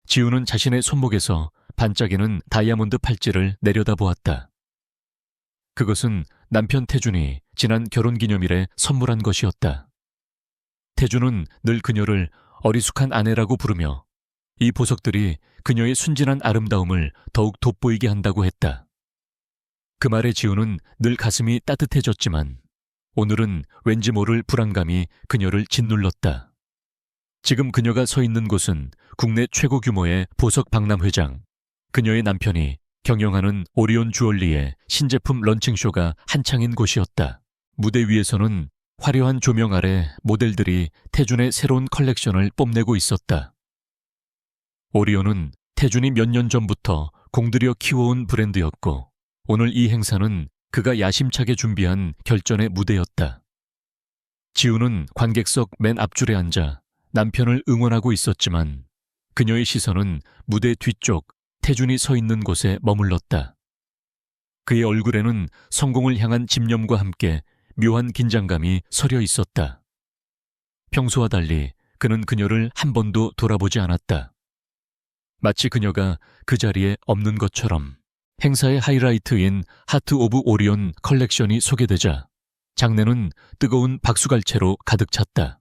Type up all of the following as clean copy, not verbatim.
지우는 자신의 손목에서 반짝이는 다이아몬드 팔찌를 내려다보았다. 그것은 남편 태준이 지난 결혼기념일에 선물한 것이었다. 태준은 늘 그녀를 어리숙한 아내라고 부르며 이 보석들이 그녀의 순진한 아름다움을 더욱 돋보이게 한다고 했다. 그 말에 지우는 늘 가슴이 따뜻해졌지만 오늘은 왠지 모를 불안감이 그녀를 짓눌렀다. 지금 그녀가 서 있는 곳은 국내 최고 규모의 보석 박람회장, 그녀의 남편이 경영하는 오리온 주얼리의 신제품 런칭쇼가 한창인 곳이었다. 무대 위에서는 화려한 조명 아래 모델들이 태준의 새로운 컬렉션을 뽐내고 있었다. 오리온은 태준이 몇 년 전부터 공들여 키워온 브랜드였고 오늘 이 행사는 그가 야심차게 준비한 결전의 무대였다. 지우는 관객석 맨 앞줄에 앉아 남편을 응원하고 있었지만 그녀의 시선은 무대 뒤쪽 태준이 서 있는 곳에 머물렀다. 그의 얼굴에는 성공을 향한 집념과 함께 묘한 긴장감이 서려 있었다. 평소와 달리 그는 그녀를 한 번도 돌아보지 않았다. 마치 그녀가 그 자리에 없는 것처럼. 행사의 하이라이트인 하트 오브 오리온 컬렉션이 소개되자 장내는 뜨거운 박수갈채로 가득 찼다.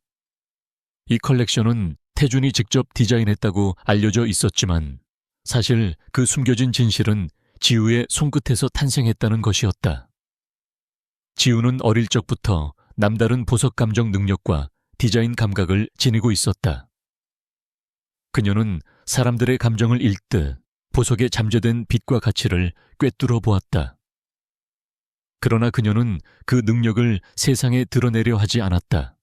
이 컬렉션은 태준이 직접 디자인했다고 알려져 있었지만 사실 그 숨겨진 진실은 지우의 손끝에서 탄생했다는 것이었다. 지우는 어릴 적부터 남다른 보석 감정 능력과 디자인 감각을 지니고 있었다. 그녀는 사람들의 감정을 읽듯 보석에 잠재된 빛과 가치를 꿰뚫어 보았다. 그러나 그녀는 그 능력을 세상에 드러내려 하지 않았다.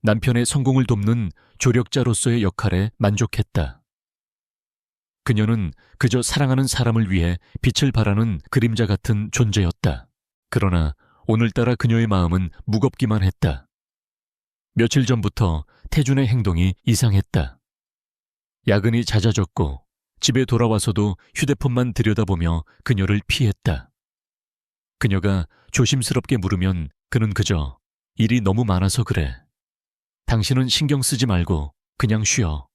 남편의 성공을 돕는 조력자로서의 역할에 만족했다. 그녀는 그저 사랑하는 사람을 위해 빛을 발하는 그림자 같은 존재였다. 그러나 오늘따라 그녀의 마음은 무겁기만 했다. 며칠 전부터 태준의 행동이 이상했다. 야근이 잦아졌고 집에 돌아와서도 휴대폰만 들여다보며 그녀를 피했다. 그녀가 조심스럽게 물으면 그는 그저 일이 너무 많아서 그래. 당신은 신경 쓰지 말고 그냥 쉬어.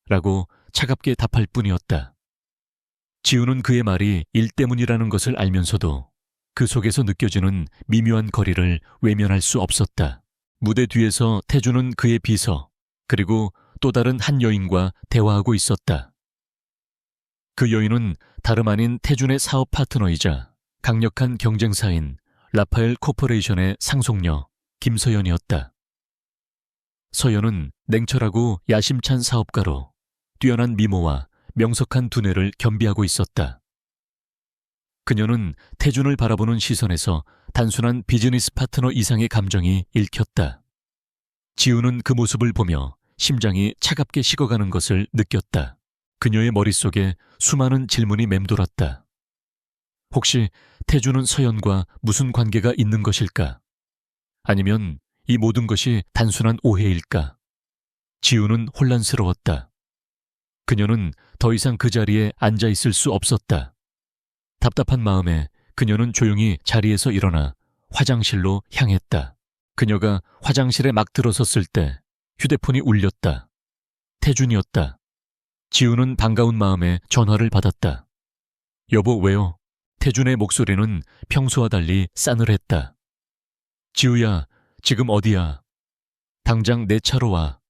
라고 차갑게 답할 뿐이었다. 지우는 그의 말이 일 때문이라는 것을 알면서도 그 속에서 느껴지는 미묘한 거리를 외면할 수 없었다. 무대 뒤에서 태준은 그의 비서, 그리고 또 다른 한 여인과 대화하고 있었다. 그 여인은 다름 아닌 태준의 사업 파트너이자 강력한 경쟁사인 라파엘 코퍼레이션의 상속녀 김서연이었다. 서연은 냉철하고 야심찬 사업가로 뛰어난 미모와 명석한 두뇌를 겸비하고 있었다. 그녀는 태준을 바라보는 시선에서 단순한 비즈니스 파트너 이상의 감정이 읽혔다. 지우는 그 모습을 보며 심장이 차갑게 식어가는 것을 느꼈다. 그녀의 머릿속에 수많은 질문이 맴돌았다. 혹시 태준은 서연과 무슨 관계가 있는 것일까? 아니면 이 모든 것이 단순한 오해일까? 지우는 혼란스러웠다. 그녀는 더 이상 그 자리에 앉아 있을 수 없었다. 답답한 마음에 그녀는 조용히 자리에서 일어나 화장실로 향했다. 그녀가 화장실에 막 들어섰을 때 휴대폰이 울렸다. 태준이었다. 지우는 반가운 마음에 전화를 받았다. 여보, 왜요? 태준의 목소리는 평소와 달리 싸늘했다. 지우야, 지금 어디야? 당장 내 차로 와.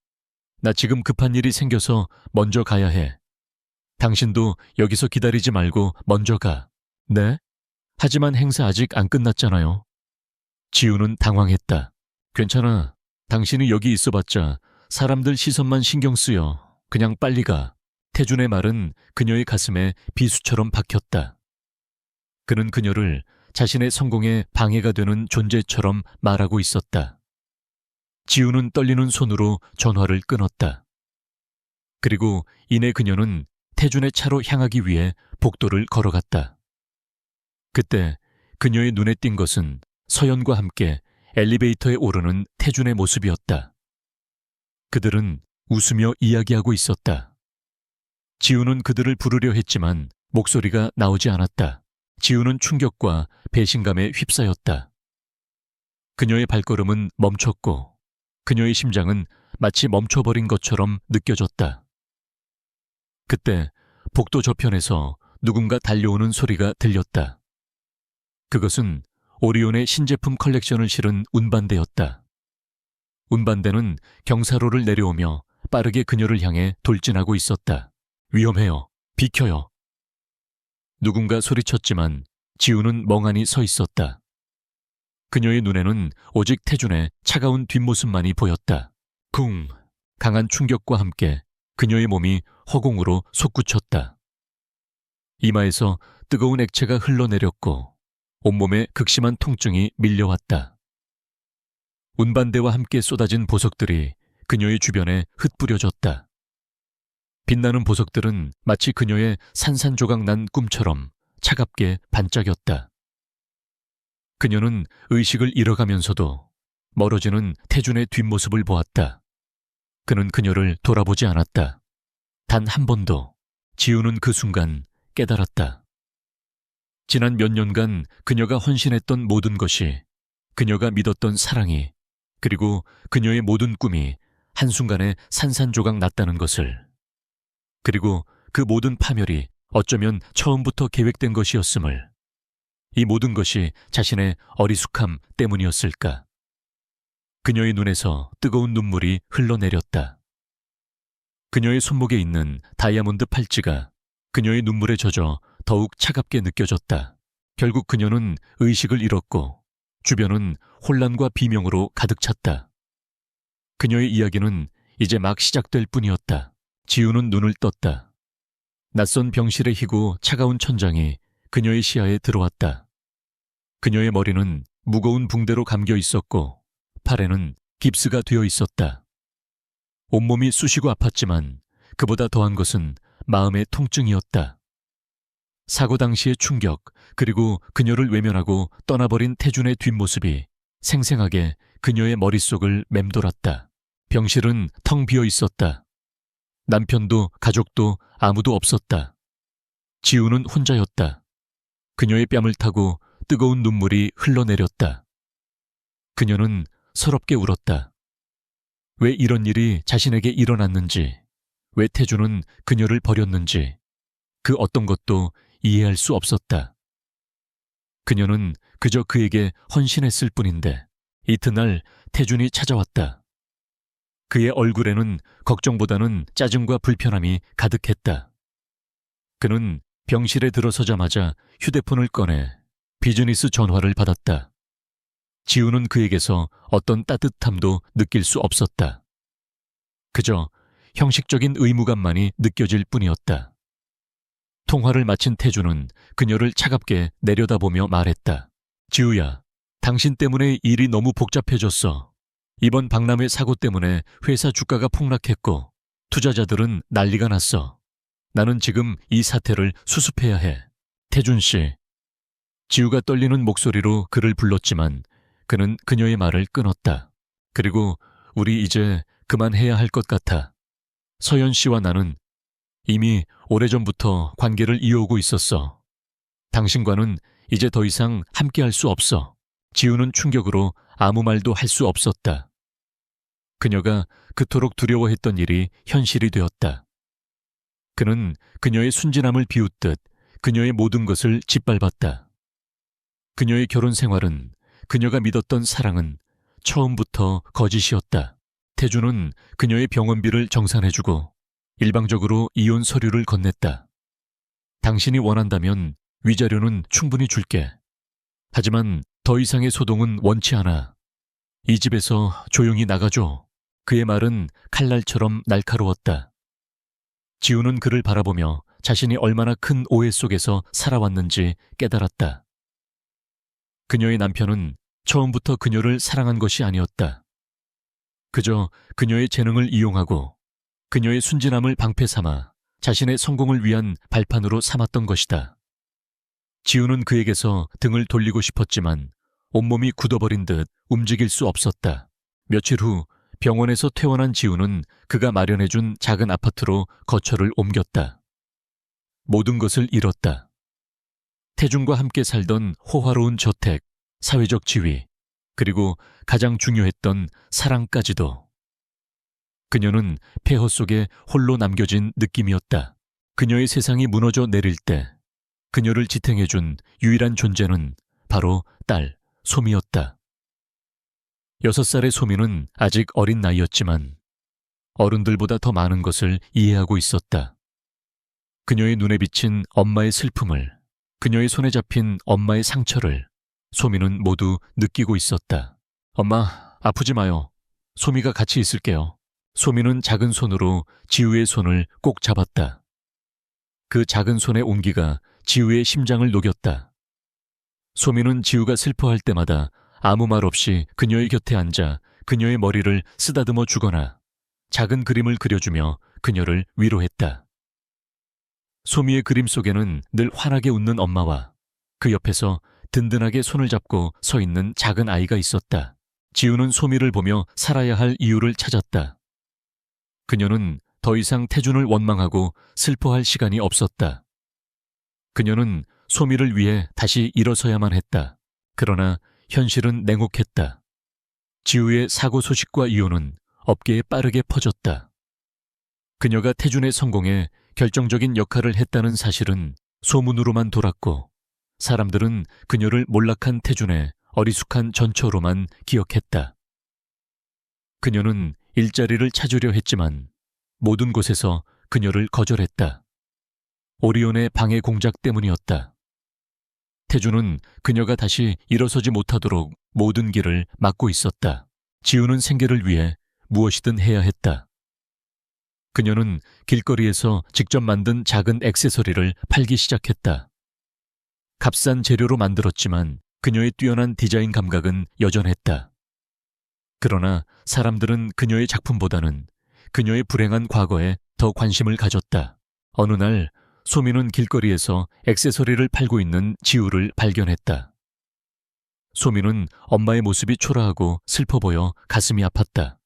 나 지금 급한 일이 생겨서 먼저 가야 해. 당신도 여기서 기다리지 말고 먼저 가. 네? 하지만 행사 아직 안 끝났잖아요. 지우는 당황했다. 괜찮아. 당신이 여기 있어봤자 사람들 시선만 신경 쓰여. 그냥 빨리 가. 태준의 말은 그녀의 가슴에 비수처럼 박혔다. 그는 그녀를 자신의 성공에 방해가 되는 존재처럼 말하고 있었다. 지우는 떨리는 손으로 전화를 끊었다. 그리고 이내 그녀는 태준의 차로 향하기 위해 복도를 걸어갔다. 그때 그녀의 눈에 띈 것은 서연과 함께 엘리베이터에 오르는 태준의 모습이었다. 그들은 웃으며 이야기하고 있었다. 지우는 그들을 부르려 했지만 목소리가 나오지 않았다. 지우는 충격과 배신감에 휩싸였다. 그녀의 발걸음은 멈췄고 그녀의 심장은 마치 멈춰버린 것처럼 느껴졌다. 그때 복도 저편에서 누군가 달려오는 소리가 들렸다. 그것은 오리온의 신제품 컬렉션을 실은 운반대였다. 운반대는 경사로를 내려오며 빠르게 그녀를 향해 돌진하고 있었다. 위험해요. 비켜요. 누군가 소리쳤지만 지우는 멍하니 서 있었다. 그녀의 눈에는 오직 태준의 차가운 뒷모습만이 보였다. 쿵! 강한 충격과 함께 그녀의 몸이 허공으로 솟구쳤다. 이마에서 뜨거운 액체가 흘러내렸고 온몸에 극심한 통증이 밀려왔다. 운반대와 함께 쏟아진 보석들이 그녀의 주변에 흩뿌려졌다. 빛나는 보석들은 마치 그녀의 산산조각 난 꿈처럼 차갑게 반짝였다. 그녀는 의식을 잃어가면서도 멀어지는 태준의 뒷모습을 보았다. 그는 그녀를 돌아보지 않았다. 단 한 번도. 지우는 그 순간 깨달았다. 지난 몇 년간 그녀가 헌신했던 모든 것이, 그녀가 믿었던 사랑이, 그리고 그녀의 모든 꿈이 한순간에 산산조각 났다는 것을. 그리고 그 모든 파멸이 어쩌면 처음부터 계획된 것이었음을. 이 모든 것이 자신의 어리숙함 때문이었을까? 그녀의 눈에서 뜨거운 눈물이 흘러내렸다. 그녀의 손목에 있는 다이아몬드 팔찌가 그녀의 눈물에 젖어 더욱 차갑게 느껴졌다. 결국 그녀는 의식을 잃었고 주변은 혼란과 비명으로 가득 찼다. 그녀의 이야기는 이제 막 시작될 뿐이었다. 지우는 눈을 떴다. 낯선 병실의 희고 차가운 천장이 그녀의 시야에 들어왔다. 그녀의 머리는 무거운 붕대로 감겨 있었고 팔에는 깁스가 되어 있었다. 온몸이 쑤시고 아팠지만 그보다 더한 것은 마음의 통증이었다. 사고 당시의 충격, 그리고 그녀를 외면하고 떠나버린 태준의 뒷모습이 생생하게 그녀의 머릿속을 맴돌았다. 병실은 텅 비어 있었다. 남편도 가족도 아무도 없었다. 지우는 혼자였다. 그녀의 뺨을 타고 뜨거운 눈물이 흘러내렸다. 그녀는 서럽게 울었다. 왜 이런 일이 자신에게 일어났는지, 왜 태준은 그녀를 버렸는지, 그 어떤 것도 이해할 수 없었다. 그녀는 그저 그에게 헌신했을 뿐인데 이튿날 태준이 찾아왔다. 그의 얼굴에는 걱정보다는 짜증과 불편함이 가득했다. 그는 병실에 들어서자마자 휴대폰을 꺼내 비즈니스 전화를 받았다. 지우는 그에게서 어떤 따뜻함도 느낄 수 없었다. 그저 형식적인 의무감만이 느껴질 뿐이었다. 통화를 마친 태준은 그녀를 차갑게 내려다보며 말했다. 지우야, 당신 때문에 일이 너무 복잡해졌어. 이번 박람회 사고 때문에 회사 주가가 폭락했고 투자자들은 난리가 났어. 나는 지금 이 사태를 수습해야 해. 태준 씨. 지우가 떨리는 목소리로 그를 불렀지만 그는 그녀의 말을 끊었다. 그리고 우리 이제 그만해야 할 것 같아. 서연 씨와 나는 이미 오래전부터 관계를 이어오고 있었어. 당신과는 이제 더 이상 함께할 수 없어. 지우는 충격으로 아무 말도 할 수 없었다. 그녀가 그토록 두려워했던 일이 현실이 되었다. 그는 그녀의 순진함을 비웃듯 그녀의 모든 것을 짓밟았다. 그녀의 결혼 생활은, 그녀가 믿었던 사랑은 처음부터 거짓이었다. 태준은 그녀의 병원비를 정산해주고 일방적으로 이혼 서류를 건넸다. 당신이 원한다면 위자료는 충분히 줄게. 하지만 더 이상의 소동은 원치 않아. 이 집에서 조용히 나가줘. 그의 말은 칼날처럼 날카로웠다. 지우는 그를 바라보며 자신이 얼마나 큰 오해 속에서 살아왔는지 깨달았다. 그녀의 남편은 처음부터 그녀를 사랑한 것이 아니었다. 그저 그녀의 재능을 이용하고 그녀의 순진함을 방패 삼아 자신의 성공을 위한 발판으로 삼았던 것이다. 지우는 그에게서 등을 돌리고 싶었지만 온몸이 굳어버린 듯 움직일 수 없었다. 며칠 후 병원에서 퇴원한 지우는 그가 마련해준 작은 아파트로 거처를 옮겼다. 모든 것을 잃었다. 태준과 함께 살던 호화로운 저택, 사회적 지위, 그리고 가장 중요했던 사랑까지도. 그녀는 폐허 속에 홀로 남겨진 느낌이었다. 그녀의 세상이 무너져 내릴 때 그녀를 지탱해준 유일한 존재는 바로 딸 소미였다. 6살의 소미는 아직 어린 나이였지만 어른들보다 더 많은 것을 이해하고 있었다. 그녀의 눈에 비친 엄마의 슬픔을, 그녀의 손에 잡힌 엄마의 상처를 소미는 모두 느끼고 있었다. 엄마, 아프지 마요. 소미가 같이 있을게요. 소미는 작은 손으로 지우의 손을 꼭 잡았다. 그 작은 손의 온기가 지우의 심장을 녹였다. 소미는 지우가 슬퍼할 때마다 아무 말 없이 그녀의 곁에 앉아 그녀의 머리를 쓰다듬어 주거나 작은 그림을 그려주며 그녀를 위로했다. 소미의 그림 속에는 늘 환하게 웃는 엄마와 그 옆에서 든든하게 손을 잡고 서 있는 작은 아이가 있었다. 지우는 소미를 보며 살아야 할 이유를 찾았다. 그녀는 더 이상 태준을 원망하고 슬퍼할 시간이 없었다. 그녀는 소미를 위해 다시 일어서야만 했다. 그러나 현실은 냉혹했다. 지우의 사고 소식과 이혼은 업계에 빠르게 퍼졌다. 그녀가 태준의 성공에 결정적인 역할을 했다는 사실은 소문으로만 돌았고 사람들은 그녀를 몰락한 태준의 어리숙한 전처로만 기억했다. 그녀는 일자리를 찾으려 했지만 모든 곳에서 그녀를 거절했다. 오리온의 방해 공작 때문이었다. 태준은 그녀가 다시 일어서지 못하도록 모든 길을 막고 있었다. 지우는 생계를 위해 무엇이든 해야 했다. 그녀는 길거리에서 직접 만든 작은 액세서리를 팔기 시작했다. 값싼 재료로 만들었지만 그녀의 뛰어난 디자인 감각은 여전했다. 그러나 사람들은 그녀의 작품보다는 그녀의 불행한 과거에 더 관심을 가졌다. 어느 날 소미는 길거리에서 액세서리를 팔고 있는 지우를 발견했다. 소미는 엄마의 모습이 초라하고 슬퍼 보여 가슴이 아팠다.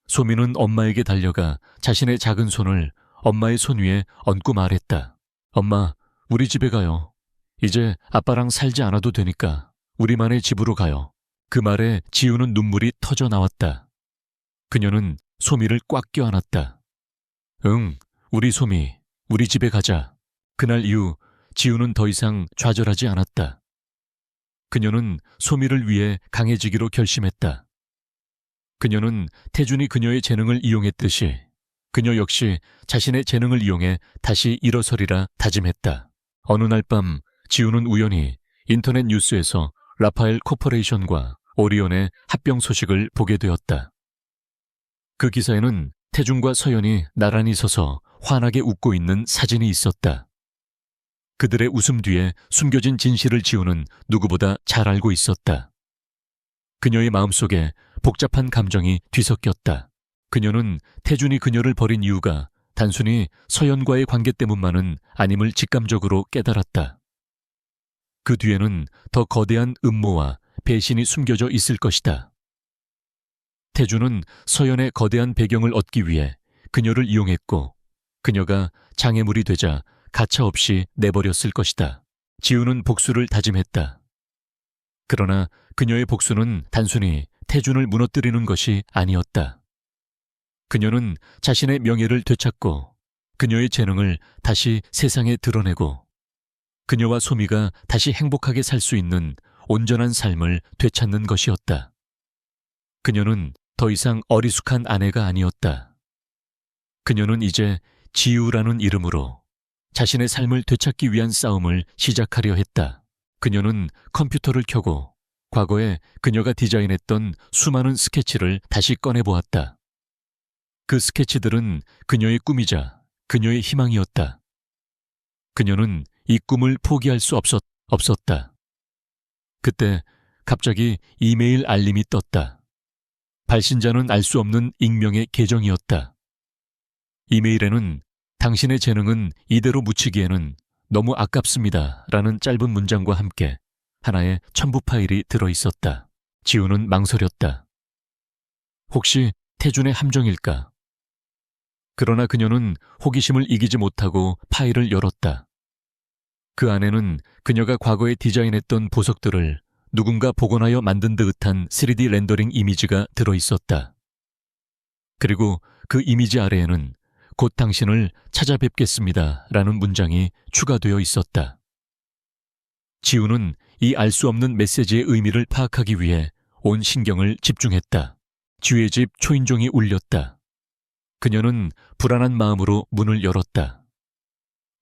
소미는 엄마에게 달려가 자신의 작은 손을 엄마의 손 위에 얹고 말했다. 엄마, 우리 집에 가요. 이제 아빠랑 살지 않아도 되니까 우리만의 집으로 가요. 그 말에 지우는 눈물이 터져 나왔다. 그녀는 소미를 꽉 껴안았다. 응, 우리 소미, 우리 집에 가자. 그날 이후 지우는 더 이상 좌절하지 않았다. 그녀는 소미를 위해 강해지기로 결심했다. 그녀는 태준이 그녀의 재능을 이용했듯이 그녀 역시 자신의 재능을 이용해 다시 일어서리라 다짐했다. 어느 날 밤 지우는 우연히 인터넷 뉴스에서 라파엘 코퍼레이션과 오리온의 합병 소식을 보게 되었다. 그 기사에는 태준과 서연이 나란히 서서 환하게 웃고 있는 사진이 있었다. 그들의 웃음 뒤에 숨겨진 진실을 지우는 누구보다 잘 알고 있었다. 그녀의 마음속에 복잡한 감정이 뒤섞였다. 그녀는 태준이 그녀를 버린 이유가 단순히 서연과의 관계 때문만은 아님을 직감적으로 깨달았다. 그 뒤에는 더 거대한 음모와 배신이 숨겨져 있을 것이다. 태준은 서연의 거대한 배경을 얻기 위해 그녀를 이용했고 그녀가 장애물이 되자 가차없이 내버렸을 것이다. 지우는 복수를 다짐했다. 그러나 그녀의 복수는 단순히 태준을 무너뜨리는 것이 아니었다. 그녀는 자신의 명예를 되찾고 그녀의 재능을 다시 세상에 드러내고 그녀와 소미가 다시 행복하게 살 수 있는 온전한 삶을 되찾는 것이었다. 그녀는 더 이상 어리숙한 아내가 아니었다. 그녀는 이제 지우라는 이름으로 자신의 삶을 되찾기 위한 싸움을 시작하려 했다. 그녀는 컴퓨터를 켜고 과거에 그녀가 디자인했던 수많은 스케치를 다시 꺼내보았다. 그 스케치들은 그녀의 꿈이자 그녀의 희망이었다. 그녀는 이 꿈을 포기할 수 없었다. 그때 갑자기 이메일 알림이 떴다. 발신자는 알 수 없는 익명의 계정이었다. 이메일에는 당신의 재능은 이대로 묻히기에는 너무 아깝습니다. 라는 짧은 문장과 함께 하나의 첨부 파일이 들어있었다. 지우는 망설였다. 혹시 태준의 함정일까? 그러나 그녀는 호기심을 이기지 못하고 파일을 열었다. 그 안에는 그녀가 과거에 디자인했던 보석들을 누군가 복원하여 만든 듯한 3D 렌더링 이미지가 들어있었다. 그리고 그 이미지 아래에는 곧 당신을 찾아뵙겠습니다. 라는 문장이 추가되어 있었다. 지우는 이 알 수 없는 메시지의 의미를 파악하기 위해 온 신경을 집중했다. 쥐의 집 초인종이 울렸다. 그녀는 불안한 마음으로 문을 열었다.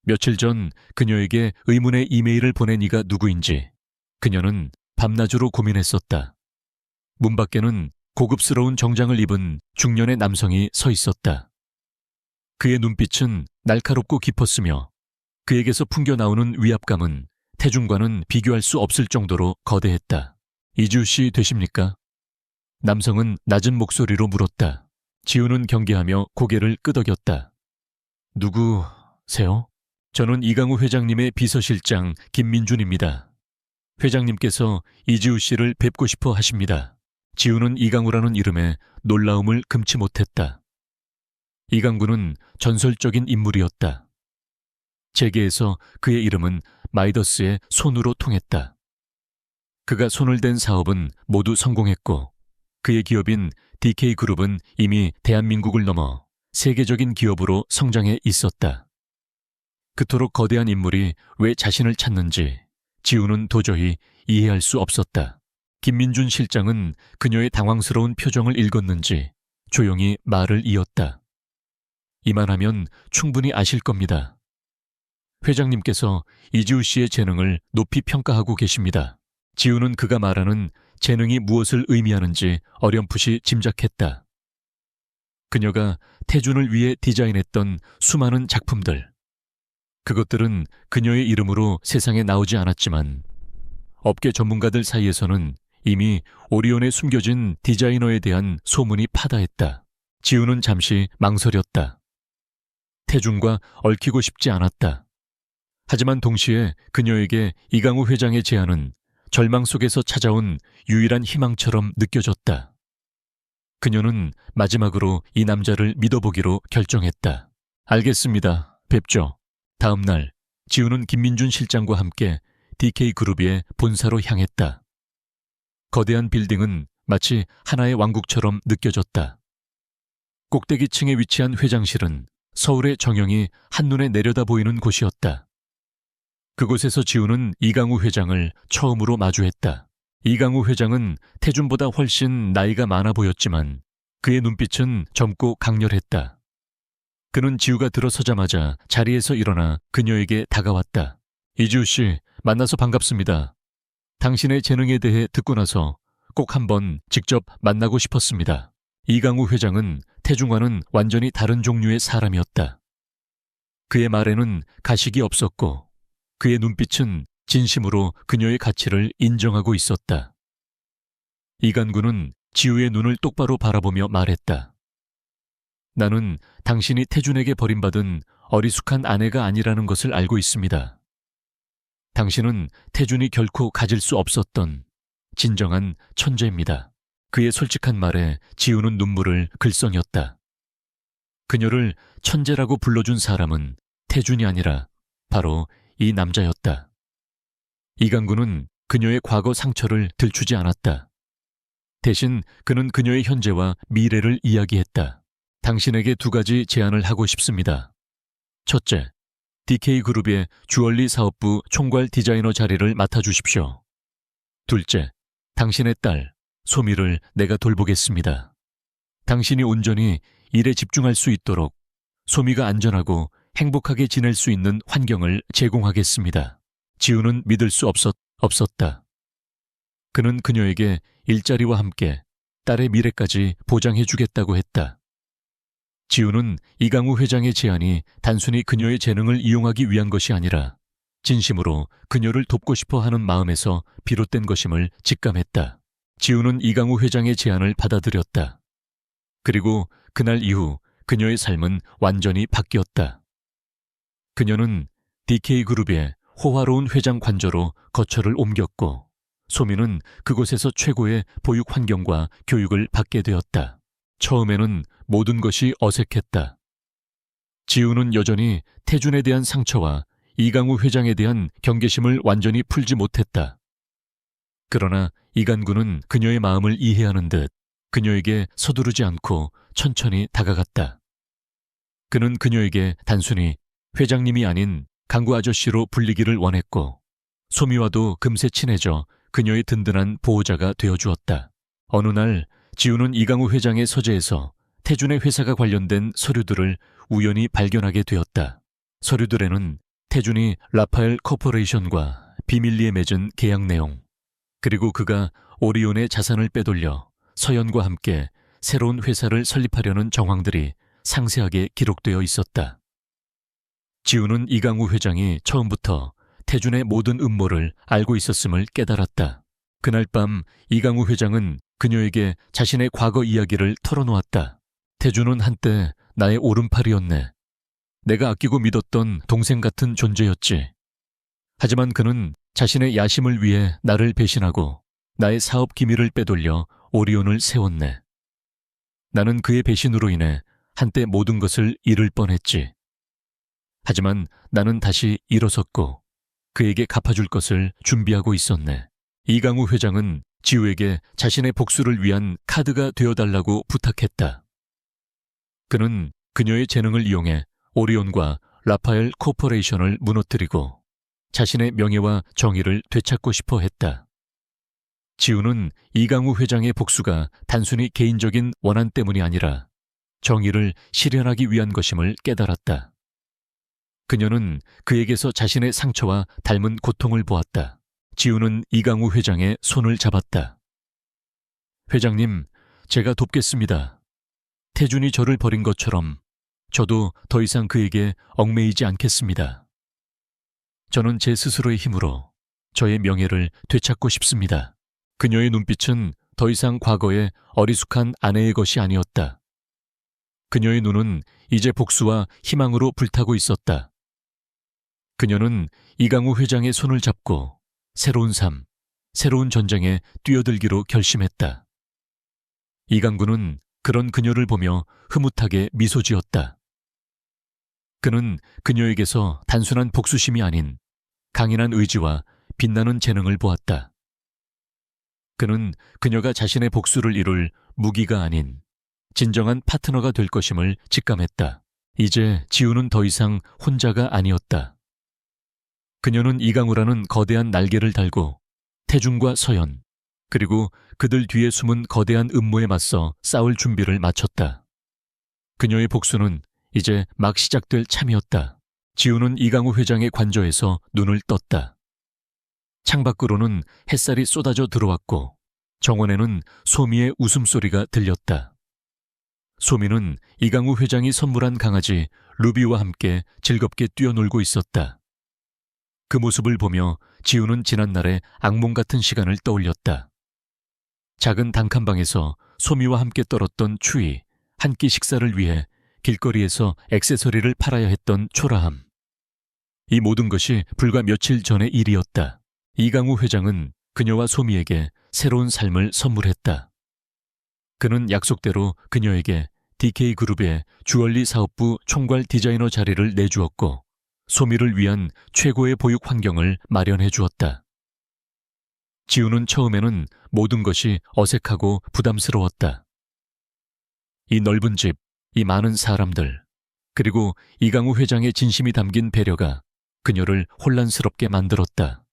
며칠 전 그녀에게 의문의 이메일을 보낸 이가 누구인지 그녀는 밤낮으로 고민했었다. 문 밖에는 고급스러운 정장을 입은 중년의 남성이 서 있었다. 그의 눈빛은 날카롭고 깊었으며 그에게서 풍겨나오는 위압감은 태중과는 비교할 수 없을 정도로 거대했다. 이지우 씨 되십니까? 남성은 낮은 목소리로 물었다. 지우는 경계하며 고개를 끄덕였다. 누구세요? 저는 이강우 회장님의 비서실장 김민준입니다. 회장님께서 이지우 씨를 뵙고 싶어 하십니다. 지우는 이강우라는 이름에 놀라움을 금치 못했다. 이강구는 전설적인 인물이었다. 재계에서 그의 이름은 마이더스의 손으로 통했다. 그가 손을 댄 사업은 모두 성공했고 그의 기업인 DK그룹은 이미 대한민국을 넘어 세계적인 기업으로 성장해 있었다. 그토록 거대한 인물이 왜 자신을 찾는지 지우는 도저히 이해할 수 없었다. 김민준 실장은 그녀의 당황스러운 표정을 읽었는지 조용히 말을 이었다. 이만하면 충분히 아실 겁니다. 회장님께서 이지우 씨의 재능을 높이 평가하고 계십니다. 지우는 그가 말하는 재능이 무엇을 의미하는지 어렴풋이 짐작했다. 그녀가 태준을 위해 디자인했던 수많은 작품들. 그것들은 그녀의 이름으로 세상에 나오지 않았지만 업계 전문가들 사이에서는 이미 오리온에 숨겨진 디자이너에 대한 소문이 파다했다. 지우는 잠시 망설였다. 태준과 얽히고 싶지 않았다. 하지만 동시에 그녀에게 이강우 회장의 제안은 절망 속에서 찾아온 유일한 희망처럼 느껴졌다. 그녀는 마지막으로 이 남자를 믿어보기로 결정했다. 알겠습니다. 뵙죠. 다음 날 지우는 김민준 실장과 함께 DK그룹의 본사로 향했다. 거대한 빌딩은 마치 하나의 왕국처럼 느껴졌다. 꼭대기층에 위치한 회장실은 서울의 정형이 한눈에 내려다 보이는 곳이었다. 그곳에서 지우는 이강우 회장을 처음으로 마주했다. 이강우 회장은 태준보다 훨씬 나이가 많아 보였지만 그의 눈빛은 젊고 강렬했다. 그는 지우가 들어서자마자 자리에서 일어나 그녀에게 다가왔다. 이지우 씨, 만나서 반갑습니다. 당신의 재능에 대해 듣고 나서 꼭 한번 직접 만나고 싶었습니다. 이강우 회장은 태중과는 완전히 다른 종류의 사람이었다. 그의 말에는 가식이 없었고 그의 눈빛은 진심으로 그녀의 가치를 인정하고 있었다. 이간구는 지우의 눈을 똑바로 바라보며 말했다. 나는 당신이 태준에게 버림받은 어리숙한 아내가 아니라는 것을 알고 있습니다. 당신은 태준이 결코 가질 수 없었던 진정한 천재입니다. 그의 솔직한 말에 지우는 눈물을 글썽였다. 그녀를 천재라고 불러준 사람은 태준이 아니라 바로 이 남자였다. 이강구는 그녀의 과거 상처를 들추지 않았다. 대신 그는 그녀의 현재와 미래를 이야기했다. 당신에게 두 가지 제안을 하고 싶습니다. 첫째, DK그룹의 주얼리 사업부 총괄 디자이너 자리를 맡아주십시오. 둘째, 당신의 딸, 소미를 내가 돌보겠습니다. 당신이 온전히 일에 집중할 수 있도록 소미가 안전하고 행복하게 지낼 수 있는 환경을 제공하겠습니다. 지우는 믿을 수 없었다. 그는 그녀에게 일자리와 함께 딸의 미래까지 보장해주겠다고 했다. 지우는 이강우 회장의 제안이 단순히 그녀의 재능을 이용하기 위한 것이 아니라 진심으로 그녀를 돕고 싶어 하는 마음에서 비롯된 것임을 직감했다. 지우는 이강우 회장의 제안을 받아들였다. 그리고 그날 이후 그녀의 삶은 완전히 바뀌었다. 그녀는 DK그룹의 호화로운 회장 관저로 거처를 옮겼고 소미는 그곳에서 최고의 보육 환경과 교육을 받게 되었다. 처음에는 모든 것이 어색했다. 지우는 여전히 태준에 대한 상처와 이강우 회장에 대한 경계심을 완전히 풀지 못했다. 그러나 이간구는 그녀의 마음을 이해하는 듯 그녀에게 서두르지 않고 천천히 다가갔다. 그는 그녀에게 단순히 회장님이 아닌 강구 아저씨로 불리기를 원했고 소미와도 금세 친해져 그녀의 든든한 보호자가 되어주었다. 어느 날 지우는 이강우 회장의 서재에서 태준의 회사가 관련된 서류들을 우연히 발견하게 되었다. 서류들에는 태준이 라파엘 코퍼레이션과 비밀리에 맺은 계약 내용, 그리고 그가 오리온의 자산을 빼돌려 서연과 함께 새로운 회사를 설립하려는 정황들이 상세하게 기록되어 있었다. 지우는 이강우 회장이 처음부터 태준의 모든 음모를 알고 있었음을 깨달았다. 그날 밤 이강우 회장은 그녀에게 자신의 과거 이야기를 털어놓았다. 태준은 한때 나의 오른팔이었네. 내가 아끼고 믿었던 동생 같은 존재였지. 하지만 그는 자신의 야심을 위해 나를 배신하고 나의 사업 기밀을 빼돌려 오리온을 세웠네. 나는 그의 배신으로 인해 한때 모든 것을 잃을 뻔했지. 하지만 나는 다시 일어섰고 그에게 갚아줄 것을 준비하고 있었네. 이강우 회장은 지우에게 자신의 복수를 위한 카드가 되어달라고 부탁했다. 그는 그녀의 재능을 이용해 오리온과 라파엘 코퍼레이션을 무너뜨리고 자신의 명예와 정의를 되찾고 싶어 했다. 지우는 이강우 회장의 복수가 단순히 개인적인 원한 때문이 아니라 정의를 실현하기 위한 것임을 깨달았다. 그녀는 그에게서 자신의 상처와 닮은 고통을 보았다. 지우는 이강우 회장의 손을 잡았다. 회장님, 제가 돕겠습니다. 태준이 저를 버린 것처럼 저도 더 이상 그에게 얽매이지 않겠습니다. 저는 제 스스로의 힘으로 저의 명예를 되찾고 싶습니다. 그녀의 눈빛은 더 이상 과거의 어리숙한 아내의 것이 아니었다. 그녀의 눈은 이제 복수와 희망으로 불타고 있었다. 그녀는 이강우 회장의 손을 잡고 새로운 삶, 새로운 전쟁에 뛰어들기로 결심했다. 이강구는 그런 그녀를 보며 흐뭇하게 미소 지었다. 그는 그녀에게서 단순한 복수심이 아닌 강인한 의지와 빛나는 재능을 보았다. 그는 그녀가 자신의 복수를 이룰 무기가 아닌 진정한 파트너가 될 것임을 직감했다. 이제 지우는 더 이상 혼자가 아니었다. 그녀는 이강우라는 거대한 날개를 달고 태준과 서연, 그리고 그들 뒤에 숨은 거대한 음모에 맞서 싸울 준비를 마쳤다. 그녀의 복수는 이제 막 시작될 참이었다. 지우는 이강우 회장의 관저에서 눈을 떴다. 창밖으로는 햇살이 쏟아져 들어왔고 정원에는 소미의 웃음소리가 들렸다. 소미는 이강우 회장이 선물한 강아지 루비와 함께 즐겁게 뛰어놀고 있었다. 그 모습을 보며 지우는 지난날의 악몽 같은 시간을 떠올렸다. 작은 단칸방에서 소미와 함께 떨었던 추위, 한 끼 식사를 위해 길거리에서 액세서리를 팔아야 했던 초라함. 이 모든 것이 불과 며칠 전의 일이었다. 이강우 회장은 그녀와 소미에게 새로운 삶을 선물했다. 그는 약속대로 그녀에게 DK그룹의 주얼리 사업부 총괄 디자이너 자리를 내주었고 소미를 위한 최고의 보육 환경을 마련해 주었다. 지우는 처음에는 모든 것이 어색하고 부담스러웠다. 이 넓은 집, 이 많은 사람들, 그리고 이강우 회장의 진심이 담긴 배려가 그녀를 혼란스럽게 만들었다.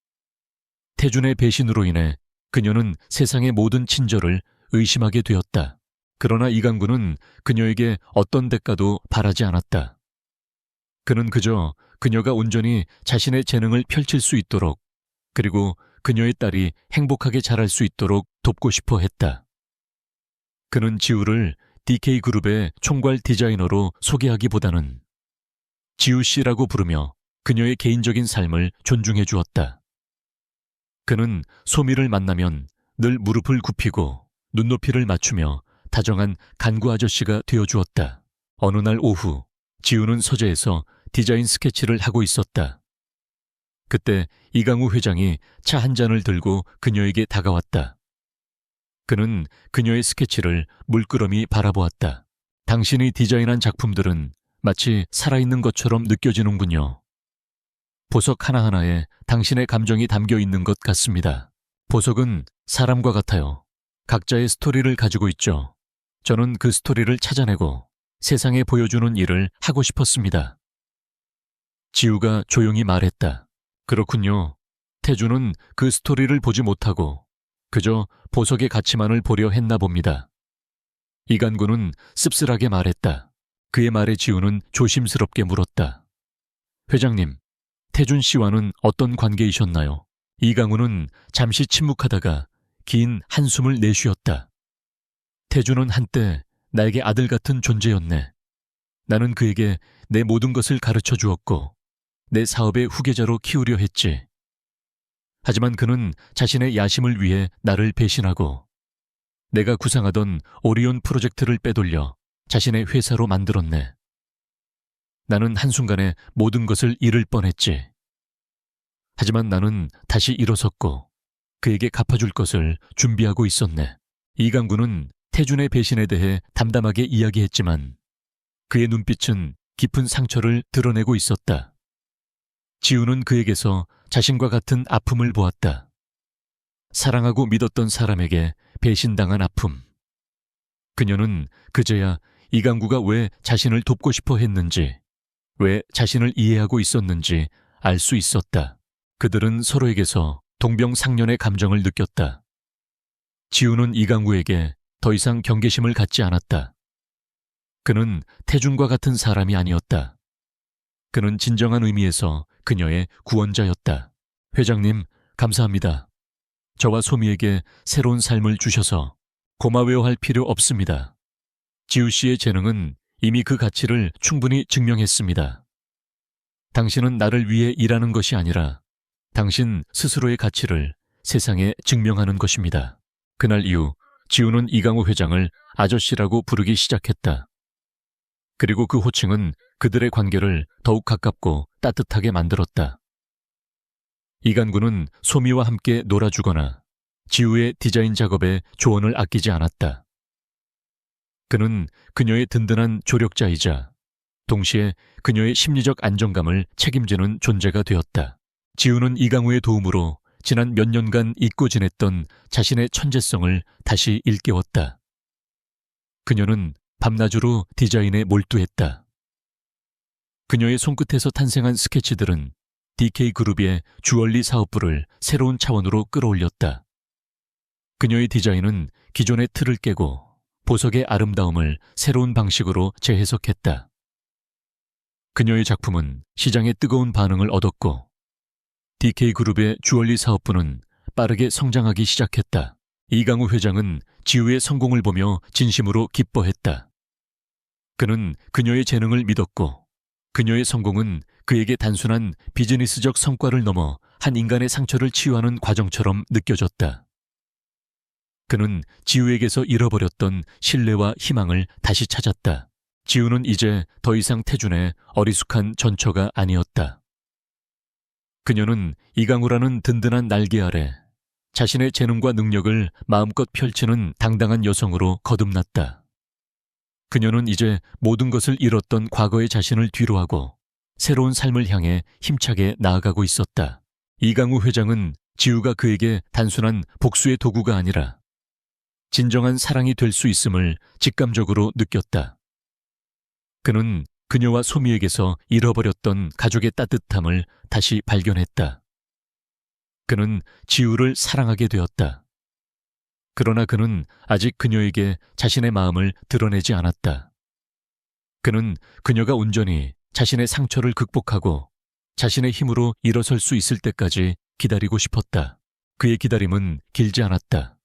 태준의 배신으로 인해 그녀는 세상의 모든 친절을 의심하게 되었다. 그러나 이강구는 그녀에게 어떤 대가도 바라지 않았다. 그는 그저 그녀가 온전히 자신의 재능을 펼칠 수 있도록, 그리고 그녀의 딸이 행복하게 자랄 수 있도록 돕고 싶어 했다. 그는 지우를 DK그룹의 총괄 디자이너로 소개하기보다는 지우 씨라고 부르며 그녀의 개인적인 삶을 존중해 주었다. 그는 소미를 만나면 늘 무릎을 굽히고 눈높이를 맞추며 다정한 간구 아저씨가 되어주었다. 어느 날 오후, 지우는 서재에서 디자인 스케치를 하고 있었다. 그때 이강우 회장이 차 한 잔을 들고 그녀에게 다가왔다. 그는 그녀의 스케치를 물끄러미 바라보았다. 당신이 디자인한 작품들은 마치 살아있는 것처럼 느껴지는군요. 보석 하나하나에 당신의 감정이 담겨 있는 것 같습니다. 보석은 사람과 같아요. 각자의 스토리를 가지고 있죠. 저는 그 스토리를 찾아내고 세상에 보여주는 일을 하고 싶었습니다. 지우가 조용히 말했다. 그렇군요. 태주는 그 스토리를 보지 못하고 그저 보석의 가치만을 보려 했나 봅니다. 이간구는 씁쓸하게 말했다. 그의 말에 지우는 조심스럽게 물었다. 회장님, 태준 씨와는 어떤 관계이셨나요? 이강우는 잠시 침묵하다가 긴 한숨을 내쉬었다. 태준은 한때 나에게 아들 같은 존재였네. 나는 그에게 내 모든 것을 가르쳐 주었고 내 사업의 후계자로 키우려 했지. 하지만 그는 자신의 야심을 위해 나를 배신하고 내가 구상하던 오리온 프로젝트를 빼돌려 자신의 회사로 만들었네. 나는 한순간에 모든 것을 잃을 뻔했지. 하지만 나는 다시 일어섰고 그에게 갚아줄 것을 준비하고 있었네. 이강구는 태준의 배신에 대해 담담하게 이야기했지만 그의 눈빛은 깊은 상처를 드러내고 있었다. 지우는 그에게서 자신과 같은 아픔을 보았다. 사랑하고 믿었던 사람에게 배신당한 아픔. 그녀는 그제야 이강구가 왜 자신을 돕고 싶어 했는지, 왜 자신을 이해하고 있었는지 알 수 있었다. 그들은 서로에게서 동병상련의 감정을 느꼈다. 지우는 이강구에게 더 이상 경계심을 갖지 않았다. 그는 태준과 같은 사람이 아니었다. 그는 진정한 의미에서 그녀의 구원자였다. 회장님, 감사합니다. 저와 소미에게 새로운 삶을 주셔서 고마워할 필요 없습니다. 지우 씨의 재능은 이미 그 가치를 충분히 증명했습니다. 당신은 나를 위해 일하는 것이 아니라 당신 스스로의 가치를 세상에 증명하는 것입니다. 그날 이후 지우는 이강우 회장을 아저씨라고 부르기 시작했다. 그리고 그 호칭은 그들의 관계를 더욱 가깝고 따뜻하게 만들었다. 이간구는 소미와 함께 놀아주거나 지우의 디자인 작업에 조언을 아끼지 않았다. 그는 그녀의 든든한 조력자이자 동시에 그녀의 심리적 안정감을 책임지는 존재가 되었다. 지우는 이강우의 도움으로 지난 몇 년간 잊고 지냈던 자신의 천재성을 다시 일깨웠다. 그녀는 밤낮으로 디자인에 몰두했다. 그녀의 손끝에서 탄생한 스케치들은 DK그룹의 주얼리 사업부를 새로운 차원으로 끌어올렸다. 그녀의 디자인은 기존의 틀을 깨고 보석의 아름다움을 새로운 방식으로 재해석했다. 그녀의 작품은 시장에 뜨거운 반응을 얻었고 DK그룹의 주얼리 사업부는 빠르게 성장하기 시작했다. 이강우 회장은 지우의 성공을 보며 진심으로 기뻐했다. 그는 그녀의 재능을 믿었고 그녀의 성공은 그에게 단순한 비즈니스적 성과를 넘어 한 인간의 상처를 치유하는 과정처럼 느껴졌다. 그는 지우에게서 잃어버렸던 신뢰와 희망을 다시 찾았다. 지우는 이제 더 이상 태준의 어리숙한 전처가 아니었다. 그녀는 이강우라는 든든한 날개 아래 자신의 재능과 능력을 마음껏 펼치는 당당한 여성으로 거듭났다. 그녀는 이제 모든 것을 잃었던 과거의 자신을 뒤로하고 새로운 삶을 향해 힘차게 나아가고 있었다. 이강우 회장은 지우가 그에게 단순한 복수의 도구가 아니라 진정한 사랑이 될 수 있음을 직감적으로 느꼈다. 그는 그녀와 소미에게서 잃어버렸던 가족의 따뜻함을 다시 발견했다. 그는 지우를 사랑하게 되었다. 그러나 그는 아직 그녀에게 자신의 마음을 드러내지 않았다. 그는 그녀가 온전히 자신의 상처를 극복하고 자신의 힘으로 일어설 수 있을 때까지 기다리고 싶었다. 그의 기다림은 길지 않았다.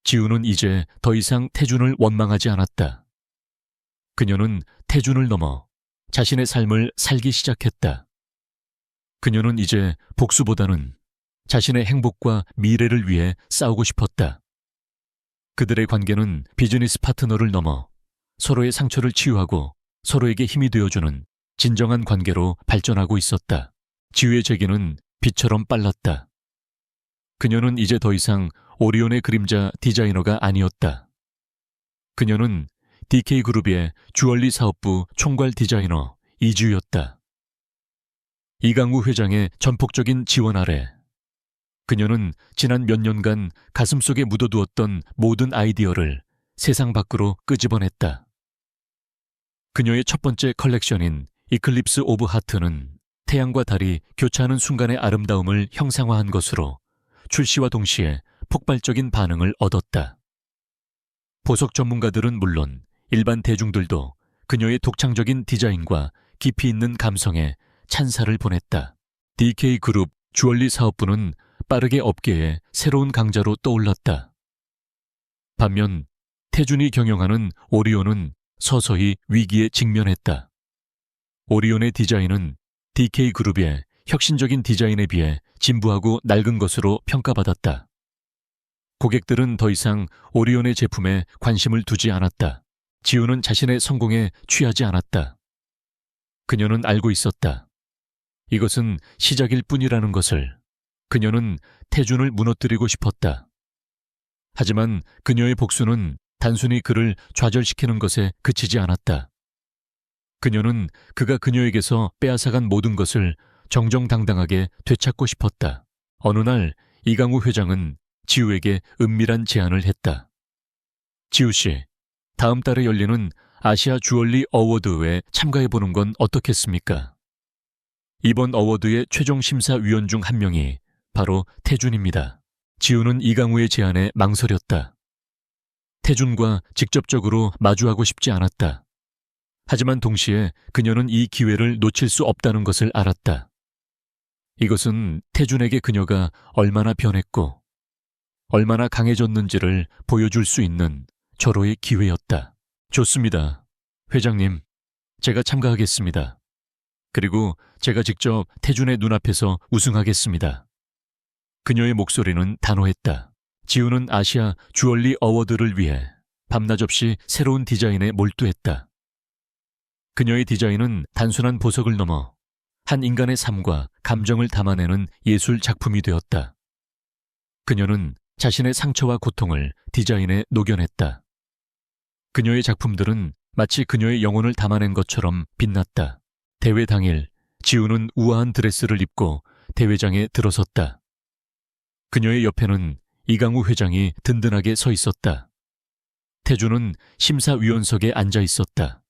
지우는 이제 더 이상 태준을 원망하지 않았다. 그녀는 태준을 넘어 자신의 삶을 살기 시작했다. 그녀는 이제 복수보다는 자신의 행복과 미래를 위해 싸우고 싶었다. 그들의 관계는 비즈니스 파트너를 넘어 서로의 상처를 치유하고 서로에게 힘이 되어주는 진정한 관계로 발전하고 있었다. 지우의 재기는 빛처럼 빨랐다. 그녀는 이제 더 이상 오리온의 그림자 디자이너가 아니었다. 그녀는 DK그룹의 주얼리 사업부 총괄 디자이너 이지우였다. 이강우 회장의 전폭적인 지원 아래 그녀는 지난 몇 년간 가슴속에 묻어두었던 모든 아이디어를 세상 밖으로 끄집어냈다. 그녀의 첫 번째 컬렉션인 이클립스 오브 하트는 태양과 달이 교차하는 순간의 아름다움을 형상화한 것으로 출시와 동시에 폭발적인 반응을 얻었다. 보석 전문가들은 물론 일반 대중들도 그녀의 독창적인 디자인과 깊이 있는 감성에 찬사를 보냈다. DK 그룹 주얼리 사업부는 빠르게 업계에 새로운 강자로 떠올랐다. 반면 태준이 경영하는 오리온은 서서히 위기에 직면했다. 오리온의 디자인은 DK 그룹의 혁신적인 디자인에 비해 진부하고 낡은 것으로 평가받았다. 고객들은 더 이상 오리온의 제품에 관심을 두지 않았다. 지우는 자신의 성공에 취하지 않았다. 그녀는 알고 있었다. 이것은 시작일 뿐이라는 것을. 그녀는 태준을 무너뜨리고 싶었다. 하지만 그녀의 복수는 단순히 그를 좌절시키는 것에 그치지 않았다. 그녀는 그가 그녀에게서 빼앗아간 모든 것을 정정당당하게 되찾고 싶었다. 어느 날 이강우 회장은 지우에게 은밀한 제안을 했다. 지우 씨, 다음 달에 열리는 아시아 주얼리 어워드에 참가해보는 건 어떻겠습니까? 이번 어워드의 최종 심사위원 중 한 명이 바로 태준입니다. 지우는 이강우의 제안에 망설였다. 태준과 직접적으로 마주하고 싶지 않았다. 하지만 동시에 그녀는 이 기회를 놓칠 수 없다는 것을 알았다. 이것은 태준에게 그녀가 얼마나 변했고 얼마나 강해졌는지를 보여줄 수 있는 절호의 기회였다. 좋습니다. 회장님, 제가 참가하겠습니다. 그리고 제가 직접 태준의 눈앞에서 우승하겠습니다. 그녀의 목소리는 단호했다. 지우는 아시아 주얼리 어워드를 위해 밤낮 없이 새로운 디자인에 몰두했다. 그녀의 디자인은 단순한 보석을 넘어 한 인간의 삶과 감정을 담아내는 예술 작품이 되었다. 그녀는 자신의 상처와 고통을 디자인에 녹여냈다. 그녀의 작품들은 마치 그녀의 영혼을 담아낸 것처럼 빛났다. 대회 당일, 지우는 우아한 드레스를 입고 대회장에 들어섰다. 그녀의 옆에는 이강우 회장이 든든하게 서 있었다. 태준은 심사위원석에 앉아 있었다.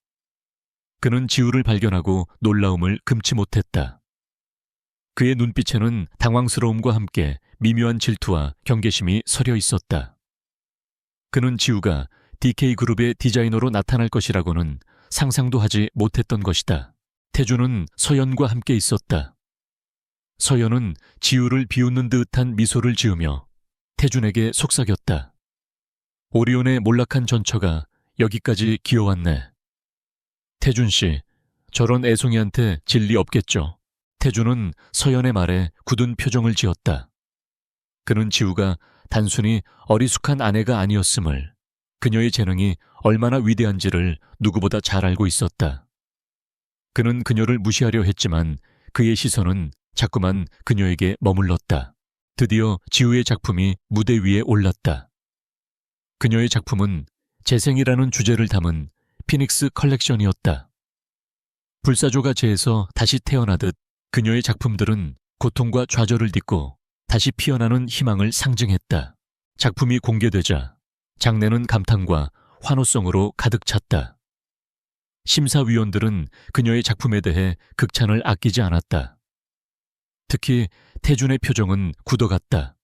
그는 지우를 발견하고 놀라움을 금치 못했다. 그의 눈빛에는 당황스러움과 함께 미묘한 질투와 경계심이 서려 있었다. 그는 지우가 DK그룹의 디자이너로 나타날 것이라고는 상상도 하지 못했던 것이다. 태준은 서연과 함께 있었다. 서연은 지우를 비웃는 듯한 미소를 지으며 태준에게 속삭였다. 오리온의 몰락한 전처가 여기까지 기어왔네. 태준 씨, 저런 애송이한테 진리 없겠죠. 태준은 서연의 말에 굳은 표정을 지었다. 그는 지우가 단순히 어리숙한 아내가 아니었음을, 그녀의 재능이 얼마나 위대한지를 누구보다 잘 알고 있었다. 그는 그녀를 무시하려 했지만 그의 시선은 자꾸만 그녀에게 머물렀다. 드디어 지우의 작품이 무대 위에 올랐다. 그녀의 작품은 재생이라는 주제를 담은 피닉스 컬렉션이었다. 불사조가 재에서 다시 태어나듯 그녀의 작품들은 고통과 좌절을 딛고 다시 피어나는 희망을 상징했다. 작품이 공개되자 장내는 감탄과 환호성으로 가득 찼다. 심사위원들은 그녀의 작품에 대해 극찬을 아끼지 않았다. 특히 태준의 표정은 굳어갔다.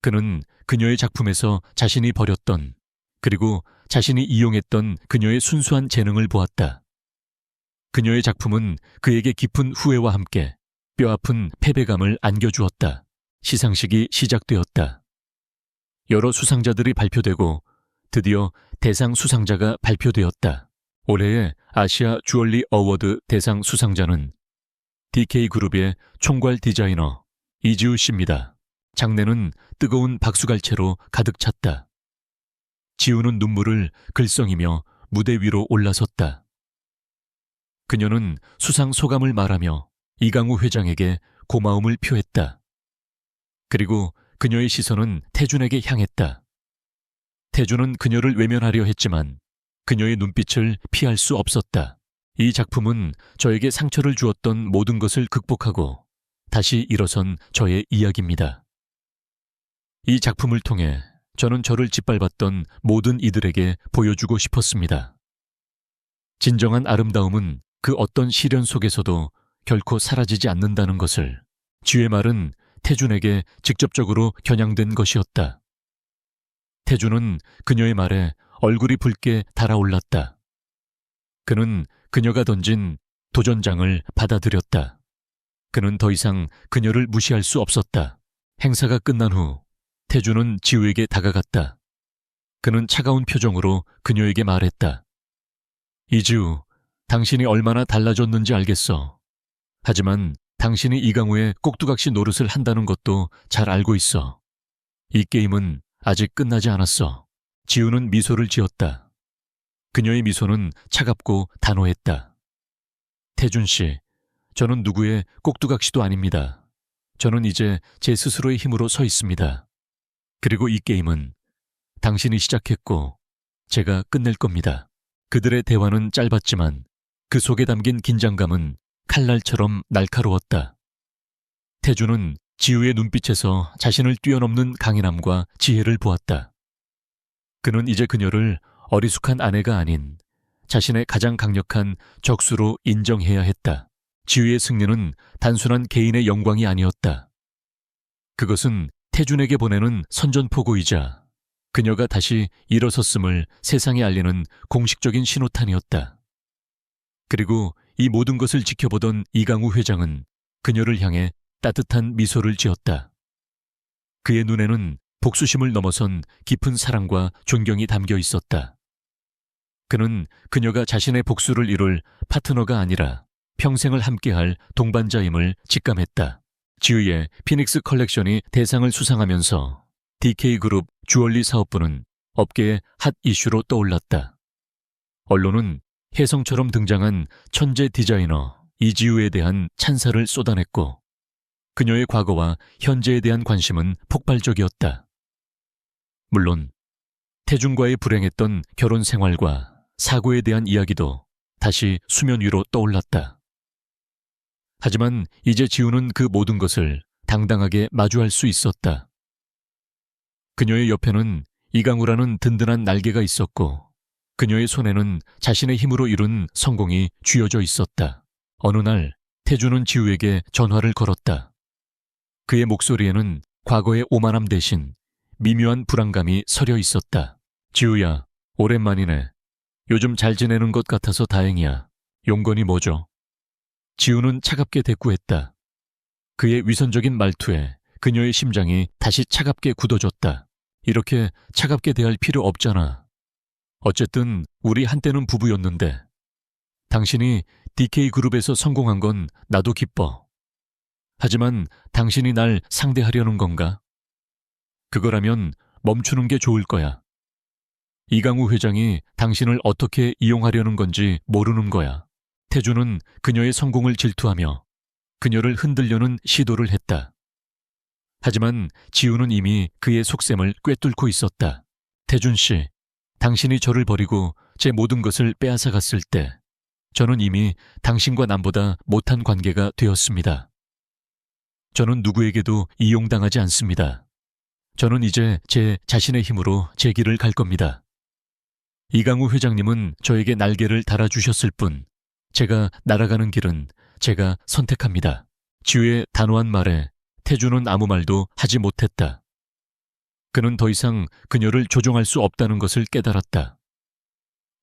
그는 그녀의 작품에서 자신이 버렸던, 그리고 자신이 이용했던 그녀의 순수한 재능을 보았다. 그녀의 작품은 그에게 깊은 후회와 함께 뼈아픈 패배감을 안겨주었다. 시상식이 시작되었다. 여러 수상자들이 발표되고 드디어 대상 수상자가 발표되었다. 올해의 아시아 주얼리 어워드 대상 수상자는 DK그룹의 총괄 디자이너 이지우 씨입니다. 장내는 뜨거운 박수갈채로 가득 찼다. 지우는 눈물을 글썽이며 무대 위로 올라섰다. 그녀는 수상 소감을 말하며 이강우 회장에게 고마움을 표했다. 그리고 그녀의 시선은 태준에게 향했다. 태준은 그녀를 외면하려 했지만 그녀의 눈빛을 피할 수 없었다. 이 작품은 저에게 상처를 주었던 모든 것을 극복하고 다시 일어선 저의 이야기입니다. 이 작품을 통해 저는 저를 짓밟았던 모든 이들에게 보여주고 싶었습니다. 진정한 아름다움은 그 어떤 시련 속에서도 결코 사라지지 않는다는 것을 지우의 말은 태준에게 직접적으로 겨냥된 것이었다. 태준은 그녀의 말에 얼굴이 붉게 달아올랐다. 그는 그녀가 던진 도전장을 받아들였다. 그는 더 이상 그녀를 무시할 수 없었다. 행사가 끝난 후 태준은 지우에게 다가갔다. 그는 차가운 표정으로 그녀에게 말했다. 이지우, 당신이 얼마나 달라졌는지 알겠어. 하지만 당신이 이강우의 꼭두각시 노릇을 한다는 것도 잘 알고 있어. 이 게임은 아직 끝나지 않았어. 지우는 미소를 지었다. 그녀의 미소는 차갑고 단호했다. 태준 씨, 저는 누구의 꼭두각시도 아닙니다. 저는 이제 제 스스로의 힘으로 서 있습니다. 그리고 이 게임은 당신이 시작했고 제가 끝낼 겁니다. 그들의 대화는 짧았지만 그 속에 담긴 긴장감은 칼날처럼 날카로웠다. 태준은 지우의 눈빛에서 자신을 뛰어넘는 강인함과 지혜를 보았다. 그는 이제 그녀를 어리숙한 아내가 아닌 자신의 가장 강력한 적수로 인정해야 했다. 지우의 승리는 단순한 개인의 영광이 아니었다. 그것은 태준에게 보내는 선전포고이자 그녀가 다시 일어섰음을 세상에 알리는 공식적인 신호탄이었다. 그리고 이 모든 것을 지켜보던 이강우 회장은 그녀를 향해 따뜻한 미소를 지었다. 그의 눈에는 복수심을 넘어선 깊은 사랑과 존경이 담겨 있었다. 그는 그녀가 자신의 복수를 이룰 파트너가 아니라 평생을 함께할 동반자임을 직감했다. 지우의 피닉스 컬렉션이 대상을 수상하면서 DK그룹 주얼리 사업부는 업계의 핫 이슈로 떠올랐다. 언론은 혜성처럼 등장한 천재 디자이너 이지우에 대한 찬사를 쏟아냈고 그녀의 과거와 현재에 대한 관심은 폭발적이었다. 물론 태준과의 불행했던 결혼 생활과 사고에 대한 이야기도 다시 수면 위로 떠올랐다. 하지만 이제 지우는 그 모든 것을 당당하게 마주할 수 있었다. 그녀의 옆에는 이강우라는 든든한 날개가 있었고 그녀의 손에는 자신의 힘으로 이룬 성공이 쥐어져 있었다. 어느 날 태준은 지우에게 전화를 걸었다. 그의 목소리에는 과거의 오만함 대신 미묘한 불안감이 서려 있었다. 지우야, 오랜만이네. 요즘 잘 지내는 것 같아서 다행이야. 용건이 뭐죠? 지우는 차갑게 대꾸했다. 그의 위선적인 말투에 그녀의 심장이 다시 차갑게 굳어졌다. 이렇게 차갑게 대할 필요 없잖아. 어쨌든 우리 한때는 부부였는데 당신이 DK그룹에서 성공한 건 나도 기뻐. 하지만 당신이 날 상대하려는 건가? 그거라면 멈추는 게 좋을 거야. 이강우 회장이 당신을 어떻게 이용하려는 건지 모르는 거야. 태준은 그녀의 성공을 질투하며 그녀를 흔들려는 시도를 했다. 하지만 지우는 이미 그의 속셈을 꿰뚫고 있었다. 태준 씨, 당신이 저를 버리고 제 모든 것을 빼앗아갔을 때 저는 이미 당신과 남보다 못한 관계가 되었습니다. 저는 누구에게도 이용당하지 않습니다. 저는 이제 제 자신의 힘으로 제 길을 갈 겁니다. 이강우 회장님은 저에게 날개를 달아주셨을 뿐 제가 날아가는 길은 제가 선택합니다. 지우의 단호한 말에 태준은 아무 말도 하지 못했다. 그는 더 이상 그녀를 조종할 수 없다는 것을 깨달았다.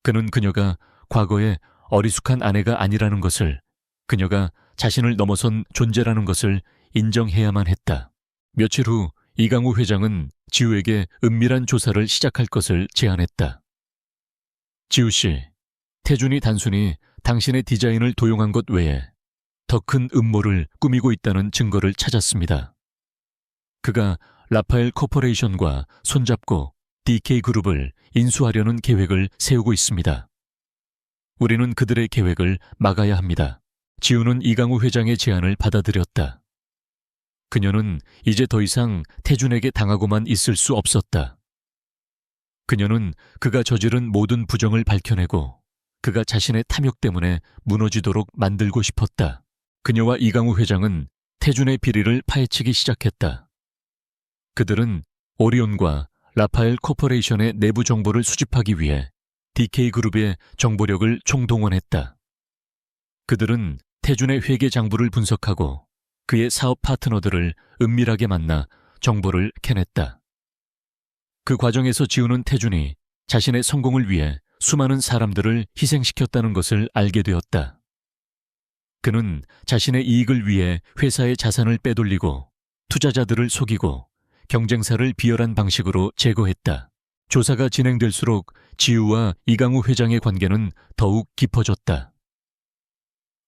그는 그녀가 과거의 어리숙한 아내가 아니라는 것을, 그녀가 자신을 넘어선 존재라는 것을 인정해야만 했다. 며칠 후 이강우 회장은 지우에게 은밀한 조사를 시작할 것을 제안했다. 지우 씨, 태준이 단순히 당신의 디자인을 도용한 것 외에 더 큰 음모를 꾸미고 있다는 증거를 찾았습니다. 그가 라파엘 코퍼레이션과 손잡고 DK그룹을 인수하려는 계획을 세우고 있습니다. 우리는 그들의 계획을 막아야 합니다. 지우는 이강우 회장의 제안을 받아들였다. 그녀는 이제 더 이상 태준에게 당하고만 있을 수 없었다. 그녀는 그가 저지른 모든 부정을 밝혀내고 그가 자신의 탐욕 때문에 무너지도록 만들고 싶었다. 그녀와 이강우 회장은 태준의 비리를 파헤치기 시작했다. 그들은 오리온과 라파엘 코퍼레이션의 내부 정보를 수집하기 위해 DK그룹의 정보력을 총동원했다. 그들은 태준의 회계 장부를 분석하고 그의 사업 파트너들을 은밀하게 만나 정보를 캐냈다. 그 과정에서 지우는 태준이 자신의 성공을 위해 수많은 사람들을 희생시켰다는 것을 알게 되었다. 그는 자신의 이익을 위해 회사의 자산을 빼돌리고 투자자들을 속이고 경쟁사를 비열한 방식으로 제거했다. 조사가 진행될수록 지우와 이강우 회장의 관계는 더욱 깊어졌다.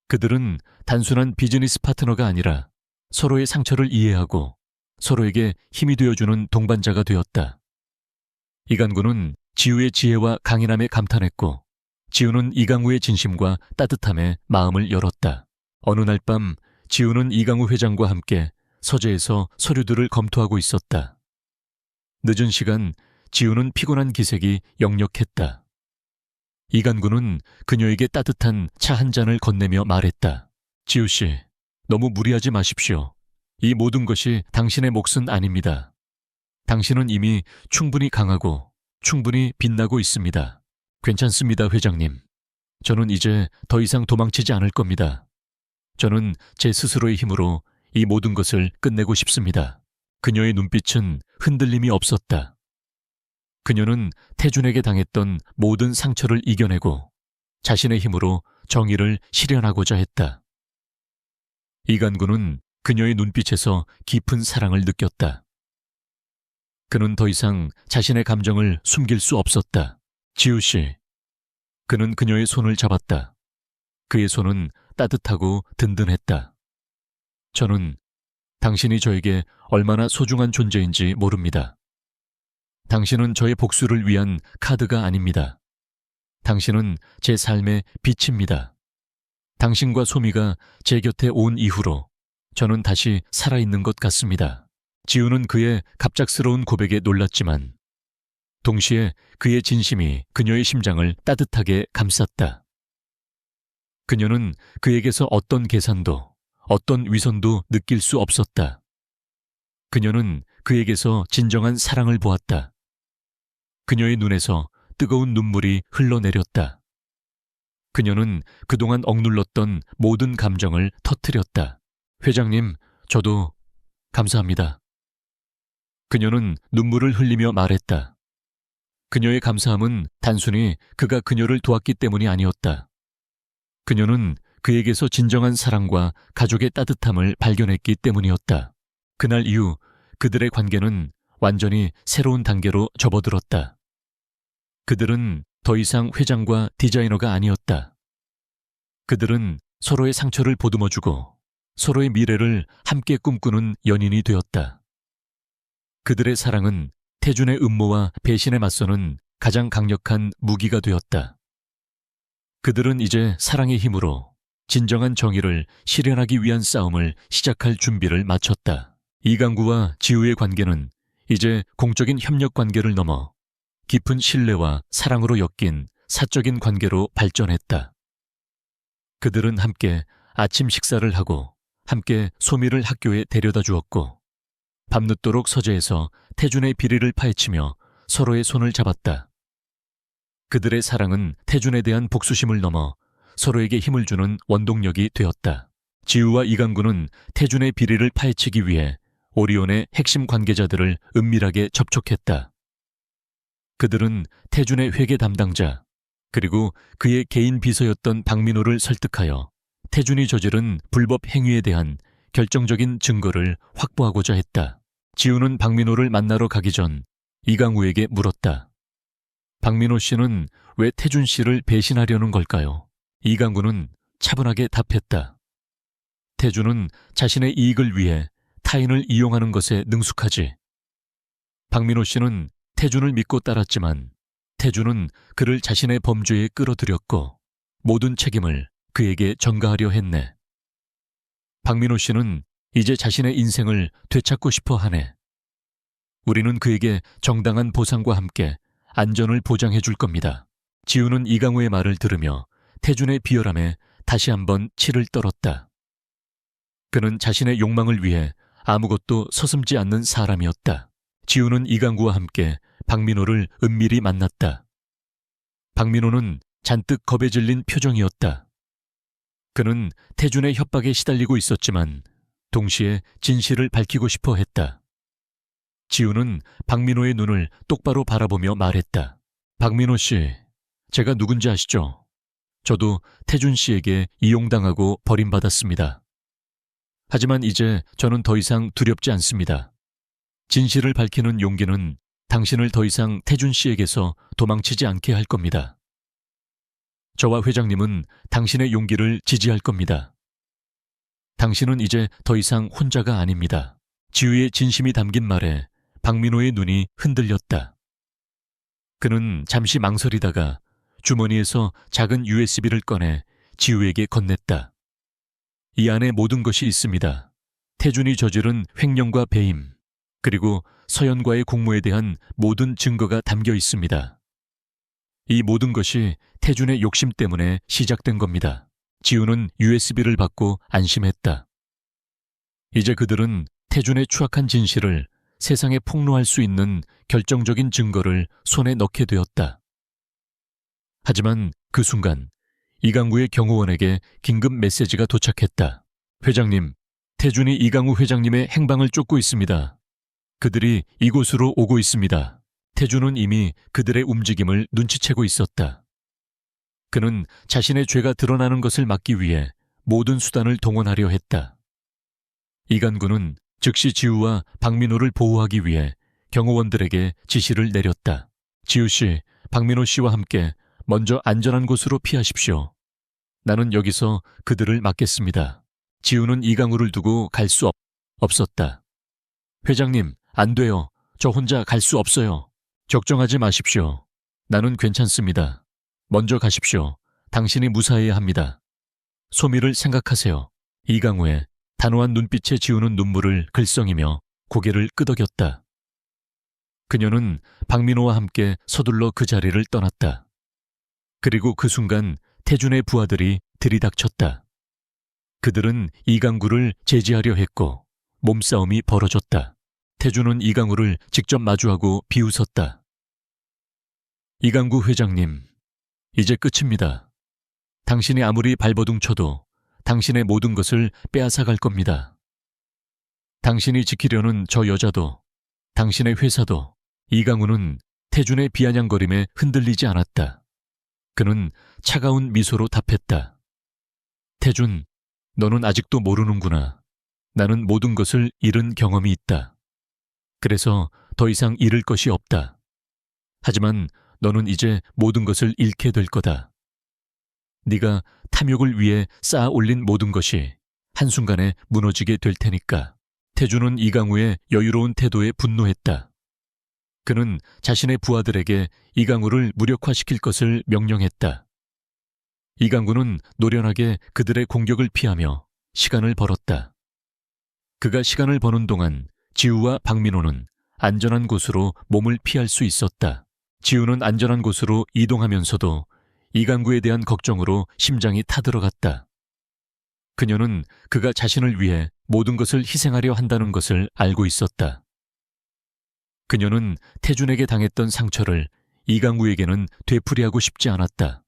그들은 단순한 비즈니스 파트너가 아니라 서로의 상처를 이해하고 서로에게 힘이 되어주는 동반자가 되었다. 이간구는 지우의 지혜와 강인함에 감탄했고 지우는 이강우의 진심과 따뜻함에 마음을 열었다. 어느 날 밤 지우는 이강우 회장과 함께 서재에서 서류들을 검토하고 있었다. 늦은 시간 지우는 피곤한 기색이 역력했다. 이간구는 그녀에게 따뜻한 차 한 잔을 건네며 말했다. 지우 씨, 너무 무리하지 마십시오. 이 모든 것이 당신의 몫은 아닙니다. 당신은 이미 충분히 강하고 충분히 빛나고 있습니다. 괜찮습니다, 회장님. 저는 이제 더 이상 도망치지 않을 겁니다. 저는 제 스스로의 힘으로 이 모든 것을 끝내고 싶습니다. 그녀의 눈빛은 흔들림이 없었다. 그녀는 태준에게 당했던 모든 상처를 이겨내고 자신의 힘으로 정의를 실현하고자 했다. 이간구는 그녀의 눈빛에서 깊은 사랑을 느꼈다. 그는 더 이상 자신의 감정을 숨길 수 없었다. 지우 씨. 그는 그녀의 손을 잡았다. 그의 손은 따뜻하고 든든했다. 저는 당신이 저에게 얼마나 소중한 존재인지 모릅니다. 당신은 저의 복수를 위한 카드가 아닙니다. 당신은 제 삶의 빛입니다. 당신과 소미가 제 곁에 온 이후로 저는 다시 살아있는 것 같습니다. 지우는 그의 갑작스러운 고백에 놀랐지만 동시에 그의 진심이 그녀의 심장을 따뜻하게 감쌌다. 그녀는 그에게서 어떤 계산도 어떤 위선도 느낄 수 없었다. 그녀는 그에게서 진정한 사랑을 보았다. 그녀의 눈에서 뜨거운 눈물이 흘러내렸다. 그녀는 그동안 억눌렀던 모든 감정을 터뜨렸다. 회장님, 저도 감사합니다. 그녀는 눈물을 흘리며 말했다. 그녀의 감사함은 단순히 그가 그녀를 도왔기 때문이 아니었다. 그녀는 그에게서 진정한 사랑과 가족의 따뜻함을 발견했기 때문이었다. 그날 이후 그들의 관계는 완전히 새로운 단계로 접어들었다. 그들은 더 이상 회장과 디자이너가 아니었다. 그들은 서로의 상처를 보듬어주고 서로의 미래를 함께 꿈꾸는 연인이 되었다. 그들의 사랑은 태준의 음모와 배신에 맞서는 가장 강력한 무기가 되었다. 그들은 이제 사랑의 힘으로 진정한 정의를 실현하기 위한 싸움을 시작할 준비를 마쳤다. 이강구와 지우의 관계는 이제 공적인 협력 관계를 넘어 깊은 신뢰와 사랑으로 엮인 사적인 관계로 발전했다. 그들은 함께 아침 식사를 하고 함께 소미를 학교에 데려다 주었고 밤늦도록 서재에서 태준의 비리를 파헤치며 서로의 손을 잡았다. 그들의 사랑은 태준에 대한 복수심을 넘어 서로에게 힘을 주는 원동력이 되었다. 지우와 이강구는 태준의 비리를 파헤치기 위해 오리온의 핵심 관계자들을 은밀하게 접촉했다. 그들은 태준의 회계 담당자 그리고 그의 개인 비서였던 박민호를 설득하여 태준이 저지른 불법 행위에 대한 결정적인 증거를 확보하고자 했다. 지우는 박민호를 만나러 가기 전 이강우에게 물었다. 박민호 씨는 왜 태준 씨를 배신하려는 걸까요? 이강구는 차분하게 답했다. 태준은 자신의 이익을 위해 타인을 이용하는 것에 능숙하지. 박민호 씨는 태준을 믿고 따랐지만 태준은 그를 자신의 범죄에 끌어들였고 모든 책임을 그에게 전가하려 했네. 박민호 씨는 이제 자신의 인생을 되찾고 싶어 하네. 우리는 그에게 정당한 보상과 함께 안전을 보장해 줄 겁니다. 지우는 이강우의 말을 들으며 태준의 비열함에 다시 한번 치를 떨었다. 그는 자신의 욕망을 위해 아무것도 서슴지 않는 사람이었다. 지우는 이강구와 함께 박민호를 은밀히 만났다. 박민호는 잔뜩 겁에 질린 표정이었다. 그는 태준의 협박에 시달리고 있었지만 동시에 진실을 밝히고 싶어 했다. 지우는 박민호의 눈을 똑바로 바라보며 말했다. 박민호 씨, 제가 누군지 아시죠? 저도 태준 씨에게 이용당하고 버림받았습니다. 하지만 이제 저는 더 이상 두렵지 않습니다. 진실을 밝히는 용기는 당신을 더 이상 태준 씨에게서 도망치지 않게 할 겁니다. 저와 회장님은 당신의 용기를 지지할 겁니다. 당신은 이제 더 이상 혼자가 아닙니다. 지우의 진심이 담긴 말에 박민호의 눈이 흔들렸다. 그는 잠시 망설이다가 주머니에서 작은 USB를 꺼내 지우에게 건넸다. 이 안에 모든 것이 있습니다. 태준이 저지른 횡령과 배임, 그리고 서연과의 공모에 대한 모든 증거가 담겨 있습니다. 이 모든 것이 태준의 욕심 때문에 시작된 겁니다. 지우는 USB를 받고 안심했다. 이제 그들은 태준의 추악한 진실을 세상에 폭로할 수 있는 결정적인 증거를 손에 넣게 되었다. 하지만 그 순간 이강구의 경호원에게 긴급 메시지가 도착했다. 회장님, 태준이 이강우 회장님의 행방을 쫓고 있습니다. 그들이 이곳으로 오고 있습니다. 태준은 이미 그들의 움직임을 눈치채고 있었다. 그는 자신의 죄가 드러나는 것을 막기 위해 모든 수단을 동원하려 했다. 이간구는 즉시 지우와 박민호를 보호하기 위해 경호원들에게 지시를 내렸다. 지우 씨, 박민호 씨와 함께 먼저 안전한 곳으로 피하십시오. 나는 여기서 그들을 막겠습니다. 지우는 이강우를 두고 갈 수 없었다. 회장님, 안 돼요. 저 혼자 갈 수 없어요. 걱정하지 마십시오. 나는 괜찮습니다. 먼저 가십시오. 당신이 무사해야 합니다. 소미를 생각하세요. 이강우의 단호한 눈빛에 지우는 눈물을 글썽이며 고개를 끄덕였다. 그녀는 박민호와 함께 서둘러 그 자리를 떠났다. 그리고 그 순간 태준의 부하들이 들이닥쳤다. 그들은 이강구를 제지하려 했고 몸싸움이 벌어졌다. 태준은 이강우를 직접 마주하고 비웃었다. 이강구 회장님, 이제 끝입니다. 당신이 아무리 발버둥 쳐도 당신의 모든 것을 빼앗아갈 겁니다. 당신이 지키려는 저 여자도, 당신의 회사도. 이강우는 태준의 비아냥거림에 흔들리지 않았다. 그는 차가운 미소로 답했다. 태준, 너는 아직도 모르는구나. 나는 모든 것을 잃은 경험이 있다. 그래서 더 이상 잃을 것이 없다. 하지만 너는 이제 모든 것을 잃게 될 거다. 네가 탐욕을 위해 쌓아 올린 모든 것이 한순간에 무너지게 될 테니까. 태준은 이강우의 여유로운 태도에 분노했다. 그는 자신의 부하들에게 이강우를 무력화시킬 것을 명령했다. 이강우는 노련하게 그들의 공격을 피하며 시간을 벌었다. 그가 시간을 버는 동안 지우와 박민호는 안전한 곳으로 몸을 피할 수 있었다. 지우는 안전한 곳으로 이동하면서도 이강구에 대한 걱정으로 심장이 타들어갔다. 그녀는 그가 자신을 위해 모든 것을 희생하려 한다는 것을 알고 있었다. 그녀는 태준에게 당했던 상처를 이강구에게는 되풀이하고 싶지 않았다.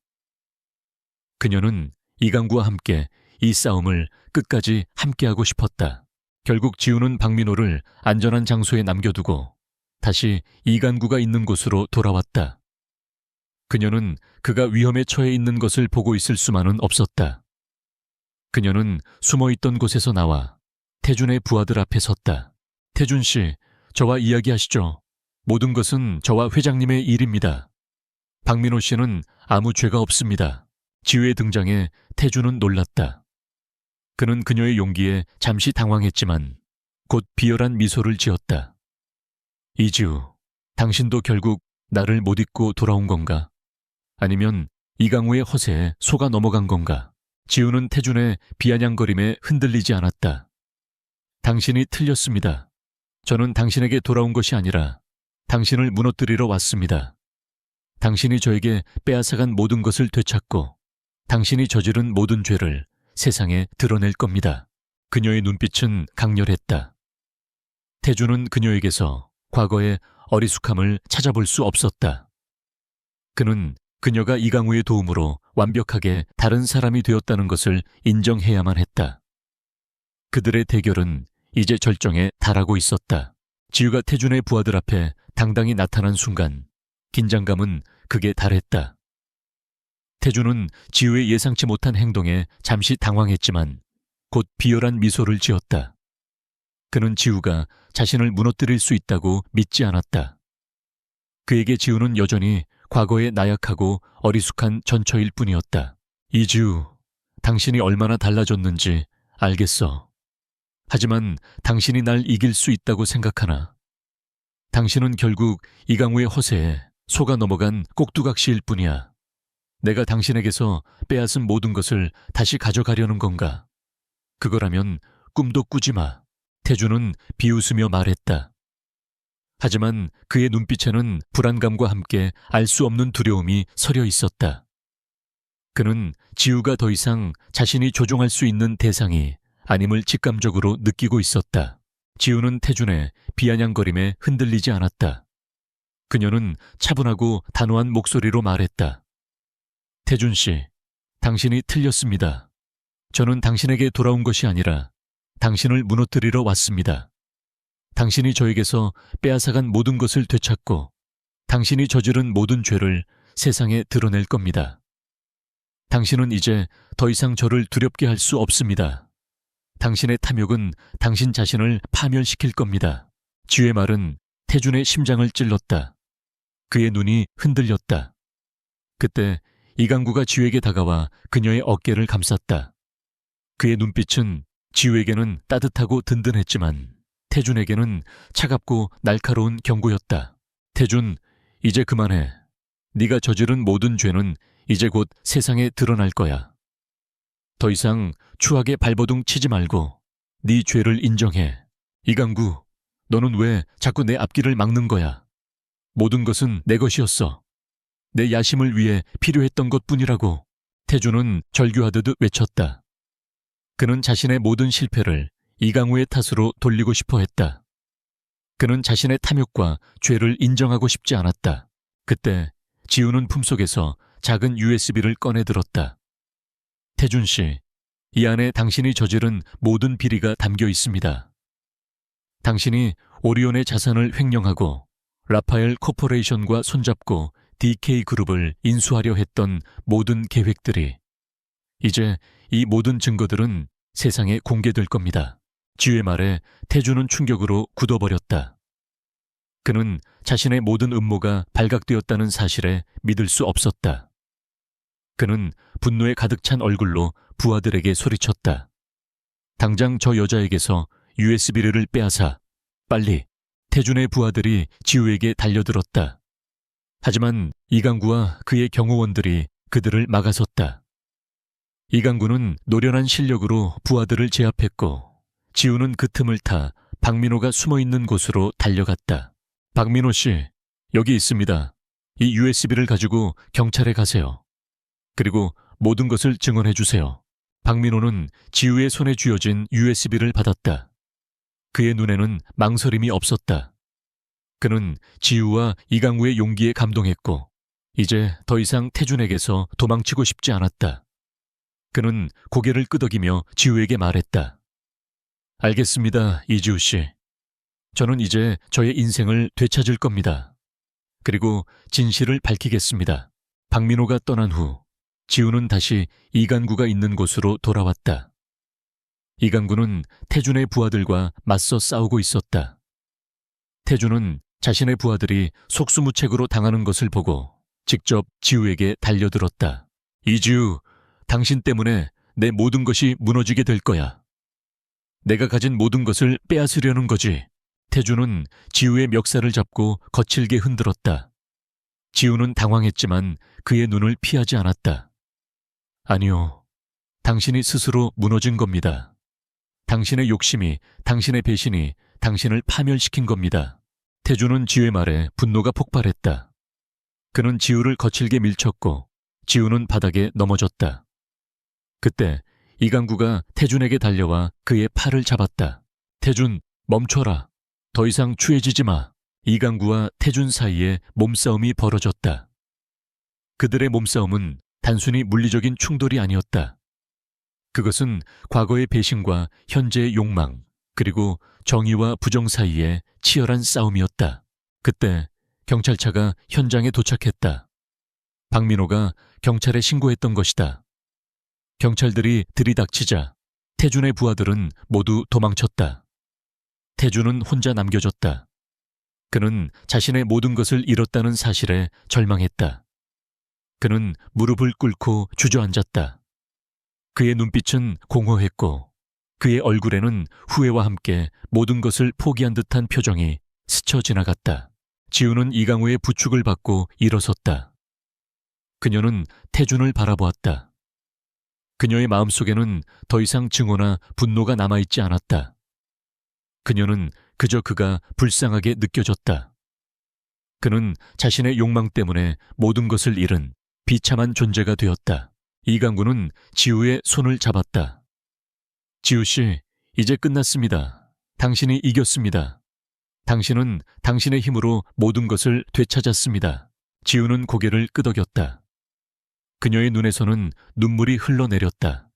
그녀는 이강구와 함께 이 싸움을 끝까지 함께하고 싶었다. 결국 지우는 박민호를 안전한 장소에 남겨두고 다시 이강구가 있는 곳으로 돌아왔다. 그녀는 그가 위험에 처해 있는 것을 보고 있을 수만은 없었다. 그녀는 숨어있던 곳에서 나와 태준의 부하들 앞에 섰다. 태준 씨, 저와 이야기하시죠. 모든 것은 저와 회장님의 일입니다. 박민호 씨는 아무 죄가 없습니다. 지우의 등장에 태준은 놀랐다. 그는 그녀의 용기에 잠시 당황했지만 곧 비열한 미소를 지었다. 이지우, 당신도 결국 나를 못 잊고 돌아온 건가? 아니면 이강우의 허세에 속아 넘어간 건가? 지우는 태준의 비아냥거림에 흔들리지 않았다. 당신이 틀렸습니다. 저는 당신에게 돌아온 것이 아니라 당신을 무너뜨리러 왔습니다. 당신이 저에게 빼앗아간 모든 것을 되찾고 당신이 저지른 모든 죄를 세상에 드러낼 겁니다. 그녀의 눈빛은 강렬했다. 태준은 그녀에게서 과거의 어리숙함을 찾아볼 수 없었다. 그는 그녀가 이강우의 도움으로 완벽하게 다른 사람이 되었다는 것을 인정해야만 했다. 그들의 대결은 이제 절정에 달하고 있었다. 지우가 태준의 부하들 앞에 당당히 나타난 순간 긴장감은 극에 달했다. 태준은 지우의 예상치 못한 행동에 잠시 당황했지만 곧 비열한 미소를 지었다. 그는 지우가 자신을 무너뜨릴 수 있다고 믿지 않았다. 그에게 지우는 여전히 과거의 나약하고 어리숙한 전처일 뿐이었다. 이지우, 당신이 얼마나 달라졌는지 알겠어. 하지만 당신이 날 이길 수 있다고 생각하나? 당신은 결국 이강우의 허세에 속아 넘어간 꼭두각시일 뿐이야. 내가 당신에게서 빼앗은 모든 것을 다시 가져가려는 건가? 그거라면 꿈도 꾸지 마. 태준은 비웃으며 말했다. 하지만 그의 눈빛에는 불안감과 함께 알 수 없는 두려움이 서려 있었다. 그는 지우가 더 이상 자신이 조종할 수 있는 대상이 아님을 직감적으로 느끼고 있었다. 지우는 태준의 비아냥거림에 흔들리지 않았다. 그녀는 차분하고 단호한 목소리로 말했다. 태준 씨, 당신이 틀렸습니다. 저는 당신에게 돌아온 것이 아니라 당신을 무너뜨리러 왔습니다. 당신이 저에게서 빼앗아간 모든 것을 되찾고 당신이 저지른 모든 죄를 세상에 드러낼 겁니다. 당신은 이제 더 이상 저를 두렵게 할 수 없습니다. 당신의 탐욕은 당신 자신을 파멸시킬 겁니다. 지우의 말은 태준의 심장을 찔렀다. 그의 눈이 흔들렸다. 그때 이강구가 지우에게 다가와 그녀의 어깨를 감쌌다. 그의 눈빛은 지우에게는 따뜻하고 든든했지만 태준에게는 차갑고 날카로운 경고였다. 태준, 이제 그만해. 네가 저지른 모든 죄는 이제 곧 세상에 드러날 거야. 더 이상 추하게 발버둥 치지 말고 네 죄를 인정해. 이강구, 너는 왜 자꾸 내 앞길을 막는 거야? 모든 것은 내 것이었어. 내 야심을 위해 필요했던 것뿐이라고. 태준은 절규하듯 외쳤다. 그는 자신의 모든 실패를 이강우의 탓으로 돌리고 싶어 했다. 그는 자신의 탐욕과 죄를 인정하고 싶지 않았다. 그때 지우는 품속에서 작은 USB를 꺼내 들었다. 태준 씨, 이 안에 당신이 저지른 모든 비리가 담겨 있습니다. 당신이 오리온의 자산을 횡령하고 라파엘 코퍼레이션과 손잡고 DK 그룹을 인수하려 했던 모든 계획들이 이제 이 모든 증거들은 세상에 공개될 겁니다. 지우의 말에 태준은 충격으로 굳어버렸다. 그는 자신의 모든 음모가 발각되었다는 사실에 믿을 수 없었다. 그는 분노에 가득 찬 얼굴로 부하들에게 소리쳤다. 당장 저 여자에게서 USB를 빼앗아. 빨리. 태준의 부하들이 지우에게 달려들었다. 하지만 이강구와 그의 경호원들이 그들을 막아섰다. 이강구는 노련한 실력으로 부하들을 제압했고 지우는 그 틈을 타 박민호가 숨어있는 곳으로 달려갔다. 박민호 씨, 여기 있습니다. 이 USB를 가지고 경찰에 가세요. 그리고 모든 것을 증언해 주세요. 박민호는 지우의 손에 쥐어진 USB를 받았다. 그의 눈에는 망설임이 없었다. 그는 지우와 이강우의 용기에 감동했고 이제 더 이상 태준에게서 도망치고 싶지 않았다. 그는 고개를 끄덕이며 지우에게 말했다. 알겠습니다, 이지우 씨. 저는 이제 저의 인생을 되찾을 겁니다. 그리고 진실을 밝히겠습니다. 박민호가 떠난 후 지우는 다시 이강구가 있는 곳으로 돌아왔다. 이강구는 태준의 부하들과 맞서 싸우고 있었다. 태준은 자신의 부하들이 속수무책으로 당하는 것을 보고 직접 지우에게 달려들었다. 이지우, 당신 때문에 내 모든 것이 무너지게 될 거야. 내가 가진 모든 것을 빼앗으려는 거지. 태준은 지우의 멱살을 잡고 거칠게 흔들었다. 지우는 당황했지만 그의 눈을 피하지 않았다. 아니요, 당신이 스스로 무너진 겁니다. 당신의 욕심이, 당신의 배신이 당신을 파멸시킨 겁니다. 태준은 지우의 말에 분노가 폭발했다. 그는 지우를 거칠게 밀쳤고 지우는 바닥에 넘어졌다. 그때 이강구가 태준에게 달려와 그의 팔을 잡았다. 태준, 멈춰라. 더 이상 추해지지 마. 이강구와 태준 사이에 몸싸움이 벌어졌다. 그들의 몸싸움은 단순히 물리적인 충돌이 아니었다. 그것은 과거의 배신과 현재의 욕망, 그리고 정의와 부정 사이의 치열한 싸움이었다. 그때 경찰차가 현장에 도착했다. 박민호가 경찰에 신고했던 것이다. 경찰들이 들이닥치자 태준의 부하들은 모두 도망쳤다. 태준은 혼자 남겨졌다. 그는 자신의 모든 것을 잃었다는 사실에 절망했다. 그는 무릎을 꿇고 주저앉았다. 그의 눈빛은 공허했고 그의 얼굴에는 후회와 함께 모든 것을 포기한 듯한 표정이 스쳐 지나갔다. 지우는 이강우의 부축을 받고 일어섰다. 그녀는 태준을 바라보았다. 그녀의 마음속에는 더 이상 증오나 분노가 남아있지 않았다. 그녀는 그저 그가 불쌍하게 느껴졌다. 그는 자신의 욕망 때문에 모든 것을 잃은 비참한 존재가 되었다. 이강구는 지우의 손을 잡았다. 지우씨, 이제 끝났습니다. 당신이 이겼습니다. 당신은 당신의 힘으로 모든 것을 되찾았습니다. 지우는 고개를 끄덕였다. 그녀의 눈에서는 눈물이 흘러내렸다.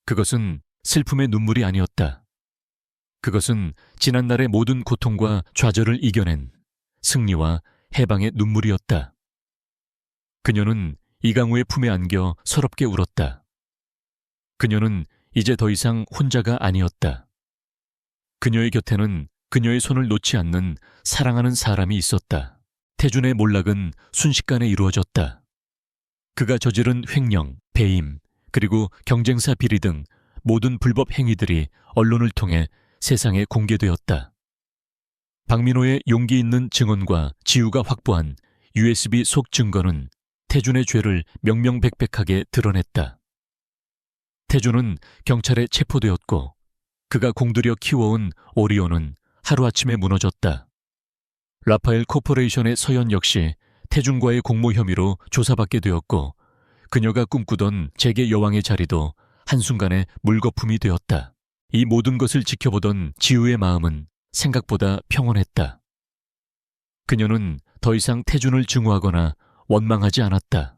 그것은 슬픔의 눈물이 아니었다. 그것은 지난날의 모든 고통과 좌절을 이겨낸 승리와 해방의 눈물이었다. 그녀는 이강우의 품에 안겨 서럽게 울었다. 그녀는 이제 더 이상 혼자가 아니었다. 그녀의 곁에는 그녀의 손을 놓지 않는 사랑하는 사람이 있었다. 태준의 몰락은 순식간에 이루어졌다. 그가 저지른 횡령, 배임, 그리고 경쟁사 비리 등 모든 불법 행위들이 언론을 통해 세상에 공개되었다. 박민호의 용기 있는 증언과 지우가 확보한 USB 속 증거는 태준의 죄를 명명백백하게 드러냈다. 태준은 경찰에 체포되었고 그가 공들여 키워온 오리온은 하루아침에 무너졌다. 라파엘 코퍼레이션의 서연 역시 태준과의 공모 혐의로 조사받게 되었고 그녀가 꿈꾸던 재계 여왕의 자리도 한순간에 물거품이 되었다. 이 모든 것을 지켜보던 지우의 마음은 생각보다 평온했다. 그녀는 더 이상 태준을 증오하거나 원망하지 않았다.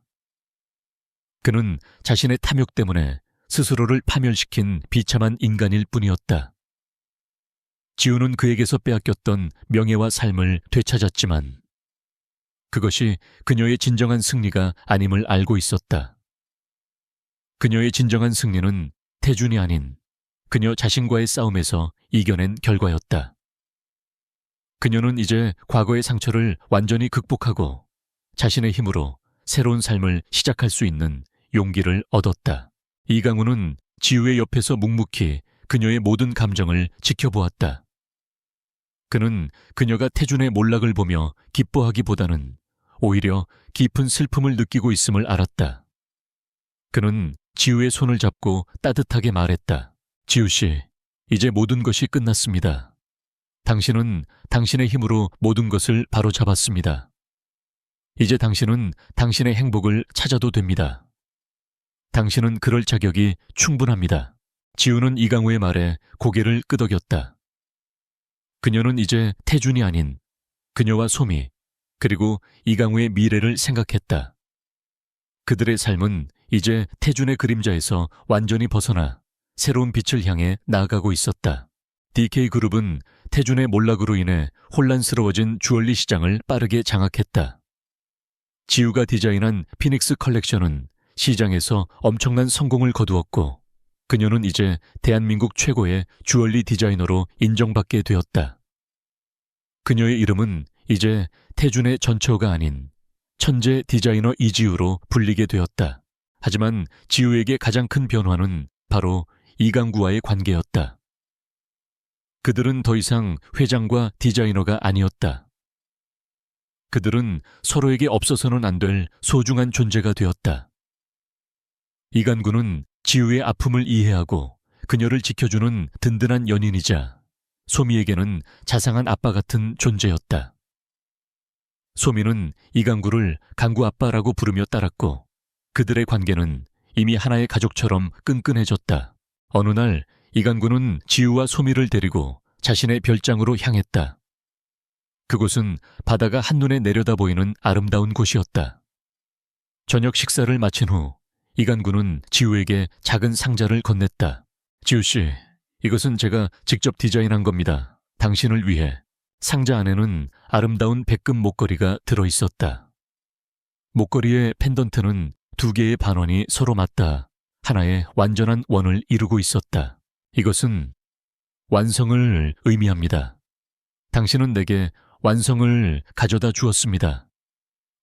그는 자신의 탐욕 때문에 스스로를 파멸시킨 비참한 인간일 뿐이었다. 지우는 그에게서 빼앗겼던 명예와 삶을 되찾았지만 그것이 그녀의 진정한 승리가 아님을 알고 있었다. 그녀의 진정한 승리는 태준이 아닌 그녀 자신과의 싸움에서 이겨낸 결과였다. 그녀는 이제 과거의 상처를 완전히 극복하고 자신의 힘으로 새로운 삶을 시작할 수 있는 용기를 얻었다. 이강우는 지우의 옆에서 묵묵히 그녀의 모든 감정을 지켜보았다. 그는 그녀가 태준의 몰락을 보며 기뻐하기보다는 오히려 깊은 슬픔을 느끼고 있음을 알았다. 그는 지우의 손을 잡고 따뜻하게 말했다. 지우씨, 이제 모든 것이 끝났습니다. 당신은 당신의 힘으로 모든 것을 바로잡았습니다. 이제 당신은 당신의 행복을 찾아도 됩니다. 당신은 그럴 자격이 충분합니다. 지우는 이강우의 말에 고개를 끄덕였다. 그녀는 이제 태준이 아닌 그녀와 소미, 그리고 이강우의 미래를 생각했다. 그들의 삶은 이제 태준의 그림자에서 완전히 벗어나 새로운 빛을 향해 나아가고 있었다. DK그룹은 태준의 몰락으로 인해 혼란스러워진 주얼리 시장을 빠르게 장악했다. 지우가 디자인한 피닉스 컬렉션은 시장에서 엄청난 성공을 거두었고 그녀는 이제 대한민국 최고의 주얼리 디자이너로 인정받게 되었다. 그녀의 이름은 이제 태준의 전처가 아닌 천재 디자이너 이지우로 불리게 되었다. 하지만 지우에게 가장 큰 변화는 바로 이강구와의 관계였다. 그들은 더 이상 회장과 디자이너가 아니었다. 그들은 서로에게 없어서는 안 될 소중한 존재가 되었다. 이강구는 지우의 아픔을 이해하고 그녀를 지켜주는 든든한 연인이자 소미에게는 자상한 아빠 같은 존재였다. 소미는 이강구를 강구 아빠라고 부르며 따랐고 그들의 관계는 이미 하나의 가족처럼 끈끈해졌다. 어느 날 이강구는 지우와 소미를 데리고 자신의 별장으로 향했다. 그곳은 바다가 한눈에 내려다 보이는 아름다운 곳이었다. 저녁 식사를 마친 후 이간구는 지우에게 작은 상자를 건넸다. 지우 씨, 이것은 제가 직접 디자인한 겁니다. 당신을 위해. 상자 안에는 아름다운 백금 목걸이가 들어있었다. 목걸이의 펜던트는 두 개의 반원이 서로 맞닿아 하나의 완전한 원을 이루고 있었다. 이것은 완성을 의미합니다. 당신은 내게 완성을 가져다 주었습니다.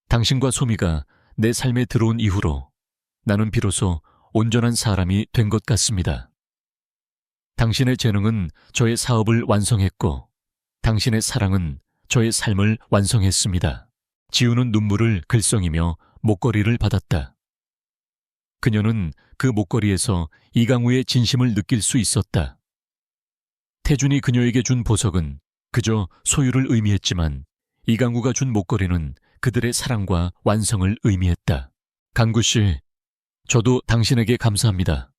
당신과 소미가 내 삶에 들어온 이후로 나는 비로소 온전한 사람이 된 것 같습니다. 당신의 재능은 저의 사업을 완성했고 당신의 사랑은 저의 삶을 완성했습니다. 지우는 눈물을 글썽이며 목걸이를 받았다. 그녀는 그 목걸이에서 이강우의 진심을 느낄 수 있었다. 태준이 그녀에게 준 보석은 그저 소유를 의미했지만 이강우가 준 목걸이는 그들의 사랑과 완성을 의미했다. 강구 씨, 저도 당신에게 감사합니다.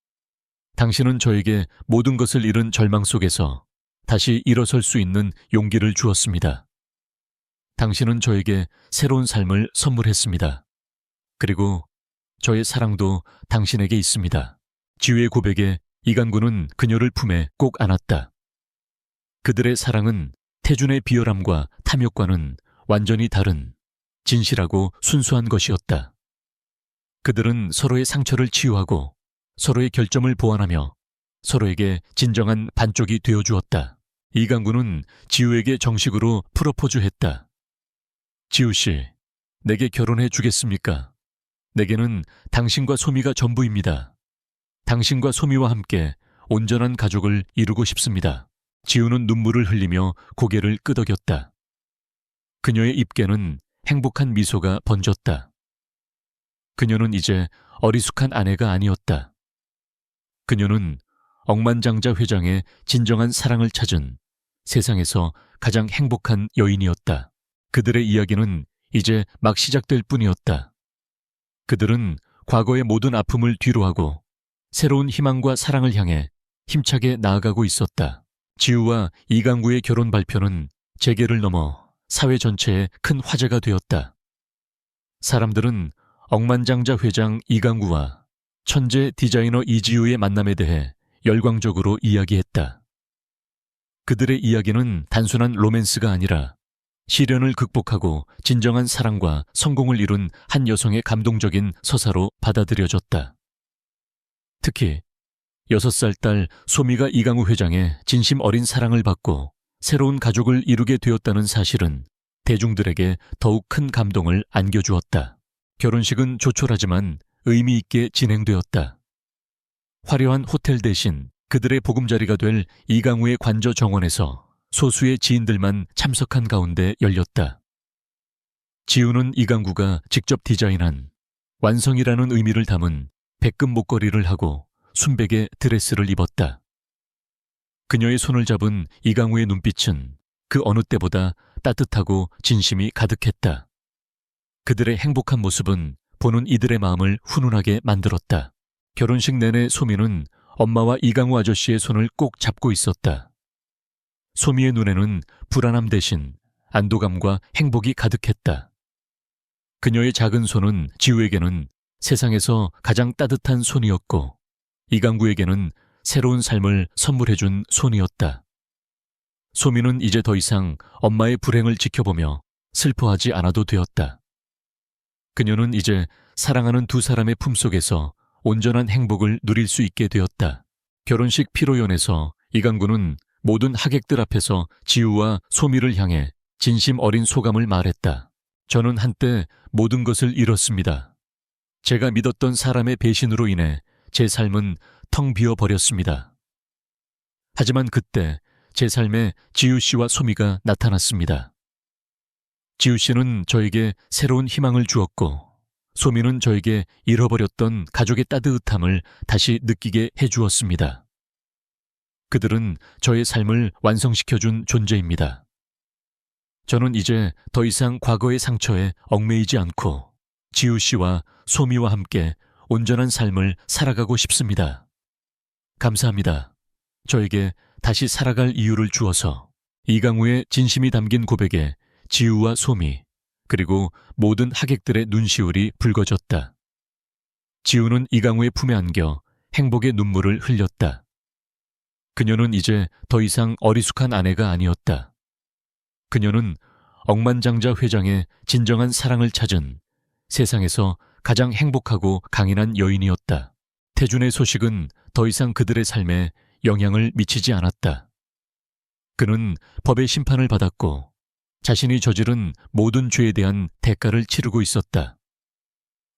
당신은 저에게 모든 것을 잃은 절망 속에서 다시 일어설 수 있는 용기를 주었습니다. 당신은 저에게 새로운 삶을 선물했습니다. 그리고 저의 사랑도 당신에게 있습니다. 지우의 고백에 이간구는 그녀를 품에 꼭 안았다. 그들의 사랑은 태준의 비열함과 탐욕과는 완전히 다른 진실하고 순수한 것이었다. 그들은 서로의 상처를 치유하고 서로의 결점을 보완하며 서로에게 진정한 반쪽이 되어주었다. 이강구는 지우에게 정식으로 프로포즈했다. 지우 씨, 내게 결혼해 주겠습니까? 내게는 당신과 소미가 전부입니다. 당신과 소미와 함께 온전한 가족을 이루고 싶습니다. 지우는 눈물을 흘리며 고개를 끄덕였다. 그녀의 입계는 행복한 미소가 번졌다. 그녀는 이제 어리숙한 아내가 아니었다. 그녀는 억만장자 회장의 진정한 사랑을 찾은 세상에서 가장 행복한 여인이었다. 그들의 이야기는 이제 막 시작될 뿐이었다. 그들은 과거의 모든 아픔을 뒤로하고 새로운 희망과 사랑을 향해 힘차게 나아가고 있었다. 지우와 이강구의 결혼 발표는 재계를 넘어 사회 전체에 큰 화제가 되었다. 사람들은 억만장자 회장 이강구와 천재 디자이너 이지우의 만남에 대해 열광적으로 이야기했다. 그들의 이야기는 단순한 로맨스가 아니라 시련을 극복하고 진정한 사랑과 성공을 이룬 한 여성의 감동적인 서사로 받아들여졌다. 특히 6살 딸 소미가 이강우 회장의 진심 어린 사랑을 받고 새로운 가족을 이루게 되었다는 사실은 대중들에게 더욱 큰 감동을 안겨주었다. 결혼식은 조촐하지만 의미 있게 진행되었다. 화려한 호텔 대신 그들의 보금자리가 될 이강우의 관저 정원에서 소수의 지인들만 참석한 가운데 열렸다. 지우는 이강구가 직접 디자인한 완성이라는 의미를 담은 백금 목걸이를 하고 순백의 드레스를 입었다. 그녀의 손을 잡은 이강우의 눈빛은 그 어느 때보다 따뜻하고 진심이 가득했다. 그들의 행복한 모습은 보는 이들의 마음을 훈훈하게 만들었다. 결혼식 내내 소미는 엄마와 이강우 아저씨의 손을 꼭 잡고 있었다. 소미의 눈에는 불안함 대신 안도감과 행복이 가득했다. 그녀의 작은 손은 지우에게는 세상에서 가장 따뜻한 손이었고 이강구에게는 새로운 삶을 선물해준 손이었다. 소미는 이제 더 이상 엄마의 불행을 지켜보며 슬퍼하지 않아도 되었다. 그녀는 이제 사랑하는 두 사람의 품속에서 온전한 행복을 누릴 수 있게 되었다. 결혼식 피로연에서 이강구는 모든 하객들 앞에서 지우와 소미를 향해 진심 어린 소감을 말했다. 저는 한때 모든 것을 잃었습니다. 제가 믿었던 사람의 배신으로 인해 제 삶은 텅 비어버렸습니다. 하지만 그때 제 삶에 지우 씨와 소미가 나타났습니다. 지우 씨는 저에게 새로운 희망을 주었고 소미는 저에게 잃어버렸던 가족의 따뜻함을 다시 느끼게 해주었습니다. 그들은 저의 삶을 완성시켜준 존재입니다. 저는 이제 더 이상 과거의 상처에 얽매이지 않고 지우 씨와 소미와 함께 온전한 삶을 살아가고 싶습니다. 감사합니다. 저에게 다시 살아갈 이유를 주어서. 이강우의 진심이 담긴 고백에 지우와 소미 그리고 모든 하객들의 눈시울이 붉어졌다. 지우는 이강우의 품에 안겨 행복의 눈물을 흘렸다. 그녀는 이제 더 이상 어리숙한 아내가 아니었다. 그녀는 억만장자 회장의 진정한 사랑을 찾은 세상에서 가장 행복하고 강인한 여인이었다. 태준의 소식은 더 이상 그들의 삶에 영향을 미치지 않았다. 그는 법의 심판을 받았고 자신이 저지른 모든 죄에 대한 대가를 치르고 있었다.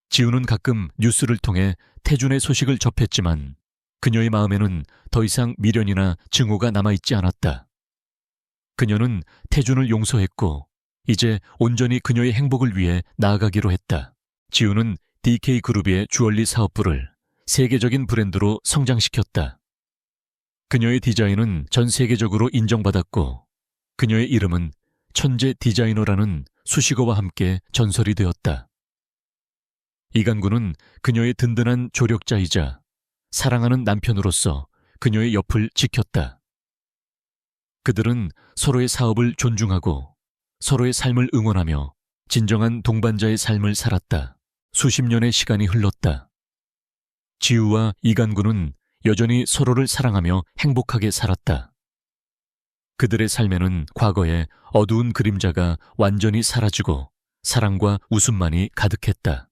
지우는 가끔 뉴스를 통해 태준의 소식을 접했지만 그녀의 마음에는 더 이상 미련이나 증오가 남아있지 않았다. 그녀는 태준을 용서했고 이제 온전히 그녀의 행복을 위해 나아가기로 했다. 지우는 DK그룹의 주얼리 사업부를 세계적인 브랜드로 성장시켰다. 그녀의 디자인은 전 세계적으로 인정받았고 그녀의 이름은 천재 디자이너라는 수식어와 함께 전설이 되었다. 이강구는 그녀의 든든한 조력자이자 사랑하는 남편으로서 그녀의 옆을 지켰다. 그들은 서로의 사업을 존중하고 서로의 삶을 응원하며 진정한 동반자의 삶을 살았다. 수십 년의 시간이 흘렀다. 지우와 이강구는 여전히 서로를 사랑하며 행복하게 살았다. 그들의 삶에는 과거의 어두운 그림자가 완전히 사라지고 사랑과 웃음만이 가득했다.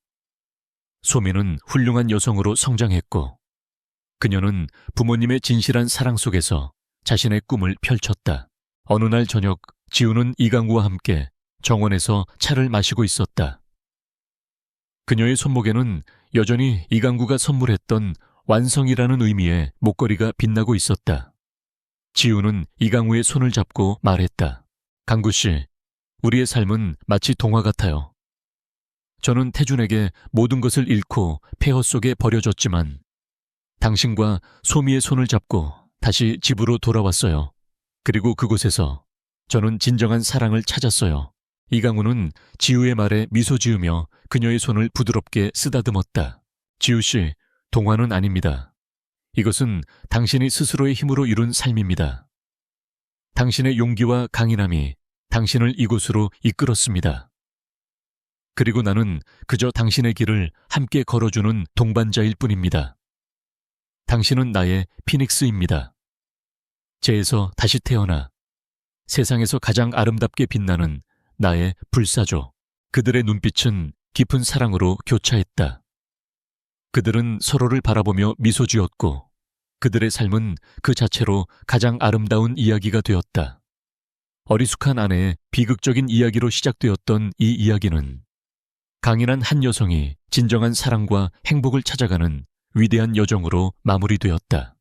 소미는 훌륭한 여성으로 성장했고 그녀는 부모님의 진실한 사랑 속에서 자신의 꿈을 펼쳤다. 어느 날 저녁 지우는 이강구와 함께 정원에서 차를 마시고 있었다. 그녀의 손목에는 여전히 이강구가 선물했던 완성이라는 의미의 목걸이가 빛나고 있었다. 지우는 이강우의 손을 잡고 말했다. 강구 씨, 우리의 삶은 마치 동화 같아요. 저는 태준에게 모든 것을 잃고 폐허 속에 버려졌지만 당신과 소미의 손을 잡고 다시 집으로 돌아왔어요. 그리고 그곳에서 저는 진정한 사랑을 찾았어요. 이강우는 지우의 말에 미소 지으며 그녀의 손을 부드럽게 쓰다듬었다. 지우 씨, 동화는 아닙니다. 이것은 당신이 스스로의 힘으로 이룬 삶입니다. 당신의 용기와 강인함이 당신을 이곳으로 이끌었습니다. 그리고 나는 그저 당신의 길을 함께 걸어주는 동반자일 뿐입니다. 당신은 나의 피닉스입니다. 재에서 다시 태어나 세상에서 가장 아름답게 빛나는 나의 불사조. 그들의 눈빛은 깊은 사랑으로 교차했다. 그들은 서로를 바라보며 미소 지었고 그들의 삶은 그 자체로 가장 아름다운 이야기가 되었다. 어리숙한 아내의 비극적인 이야기로 시작되었던 이 이야기는 강인한 한 여성이 진정한 사랑과 행복을 찾아가는 위대한 여정으로 마무리되었다.